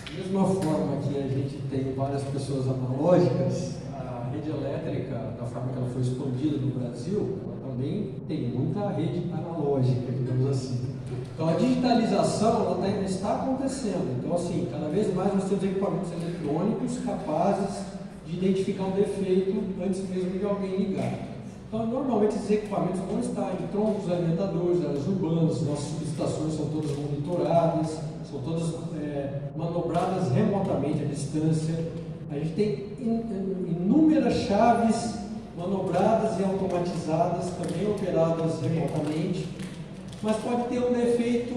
Da mesma forma que a gente tem várias pessoas analógicas, a rede elétrica, da forma que ela foi expandida no Brasil, ela também tem muita rede analógica, digamos assim. Então a digitalização ela está acontecendo. Então assim, cada vez mais nós temos equipamentos eletrônicos capazes de identificar um defeito antes mesmo de alguém ligar. Então normalmente esses equipamentos vão estar em troncos alimentadores, áreas urbanas, nossas subestações são todas monitoradas, são todas manobradas remotamente à distância. A gente tem inúmeras chaves manobradas e automatizadas, também operadas remotamente. Mas pode ter um defeito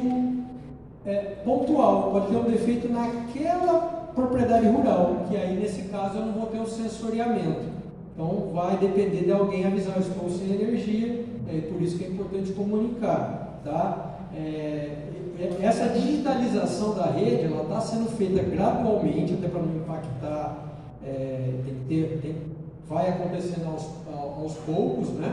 pontual, pode ter um defeito naquela propriedade rural, que aí nesse caso eu não vou ter um sensoriamento. Então vai depender de alguém avisar, eu estou sem energia, por isso que é importante comunicar. Tá? Essa digitalização da rede ela está sendo feita gradualmente, até para não impactar, vai acontecendo aos poucos, né?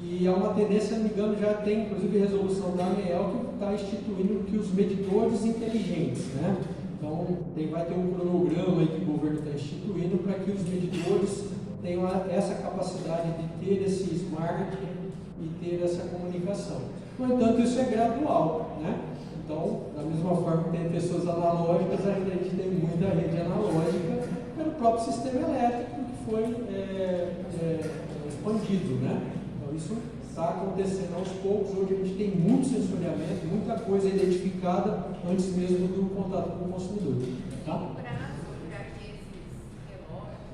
E há uma tendência, se não me engano, já tem inclusive resolução da ANEEL que está instituindo que os medidores inteligentes, né? Então vai ter um cronograma aí que o governo está instituindo para que os medidores tenham essa capacidade de ter esse smart e ter essa comunicação. No entanto, isso é gradual, né? Então, da mesma forma que tem pessoas analógicas, ainda a gente tem muita rede analógica pelo próprio sistema elétrico que foi expandido, né? Isso está acontecendo aos poucos, hoje a gente tem muito sensoriamento, muita coisa identificada antes mesmo do contato com o consumidor. Tá? Tem prazo para que esses relógios,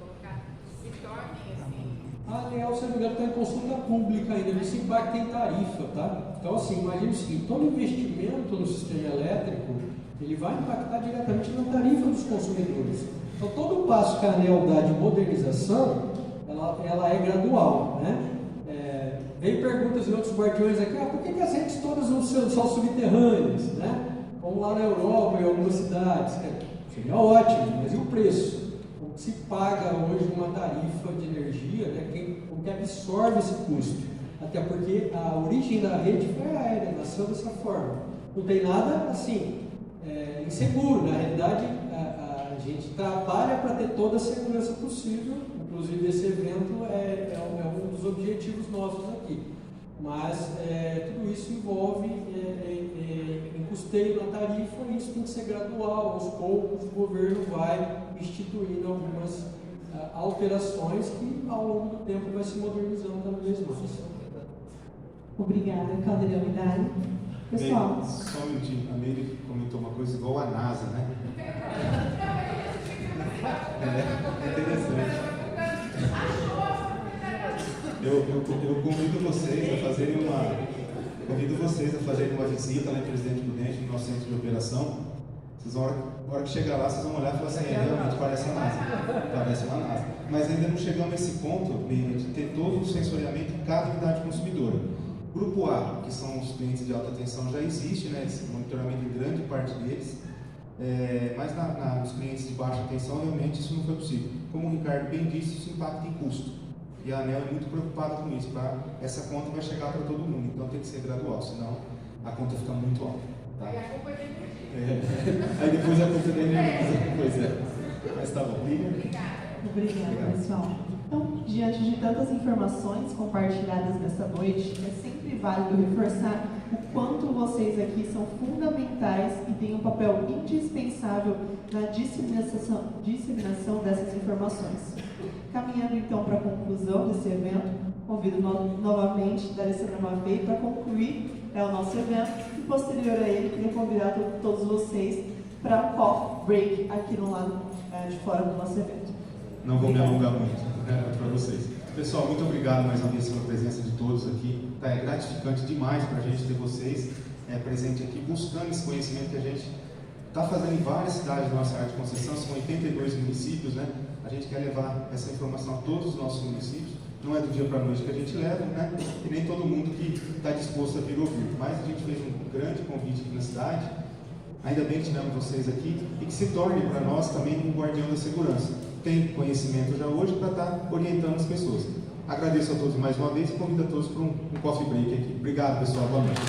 colocar, se tornem assim? A ANEEL, se não me engano, está em consulta pública ainda, isso impacta em tarifa, tá? Então, assim, imagine o seguinte, todo investimento no sistema elétrico, ele vai impactar diretamente na tarifa dos consumidores. Então, todo passo que a ANEEL dá de modernização, ela é gradual, né? Vem perguntas em outros guardiões aqui, por que as redes todas não são subterrâneas, né? Como lá na Europa, em algumas cidades, seria ótimo, mas e o preço? O que se paga hoje uma tarifa de energia, né? O que absorve esse custo? Até porque a origem da rede foi aérea, nasceu dessa forma. Não tem nada assim, inseguro, na realidade a gente trabalha para ter toda a segurança possível. Inclusive, esse evento é um dos objetivos objetivos nossos aqui. Mas tudo isso envolve em custeio na tarifa, e isso tem que ser gradual. Aos poucos o governo vai instituindo algumas alterações que ao longo do tempo vai se modernizando cada vez mais. Obrigada, Caldeirão e Dário. Pessoal, só um minutinho, a Meire comentou uma coisa igual a NASA, né? É interessante. Eu convido vocês a fazerem uma visita lá em Presidente Prudente, no nosso centro de operação. Vocês vão, na hora que chegar lá, vocês vão olhar e falar assim, realmente parece a NASA. Parece uma NASA. Mas ainda não chegamos nesse ponto de ter todo o sensoriamento em cada unidade consumidora. Grupo A, que são os clientes de alta tensão, já existe, né, esse monitoramento em grande parte deles, mas nos clientes de baixa tensão, realmente isso não foi possível. Como o Ricardo bem disse, isso impacta em custo. E a ANEEL é muito preocupada com isso, essa conta vai chegar para todo mundo, então tem que ser gradual, senão a conta fica muito alta. Tá? Aí a culpa é da energia. Aí depois a culpa é da energia. Pois é. Mas tá bom. Obrigada, pessoal. Então, diante de tantas informações compartilhadas nessa noite, é sempre válido reforçar o quanto vocês aqui são fundamentais e têm um papel indispensável na disseminação dessas informações. Caminhando então para a conclusão desse evento, convido novamente D'Alessandra Maffei para concluir o nosso evento e posterior a ele, queria convidar todos vocês para um coffee break aqui no lado de fora do nosso evento. Não vou me alongar muito, para vocês. Pessoal, muito obrigado mais uma vez pela presença de todos aqui. É gratificante demais para a gente ter vocês presentes aqui, buscando esse conhecimento que a gente está fazendo em várias cidades da nossa área de concessão, são 82 municípios, né? A gente quer levar essa informação a todos os nossos municípios. Não é do dia para a noite que a gente leva, né? E nem todo mundo que está disposto a vir ouvir. Mas a gente fez um grande convite aqui na cidade. Ainda bem que tivemos vocês aqui e que se torne para nós também um guardião da segurança. Tem conhecimento já hoje para estar orientando as pessoas. Agradeço a todos mais uma vez e convido a todos para um coffee break aqui. Obrigado, pessoal. Boa noite.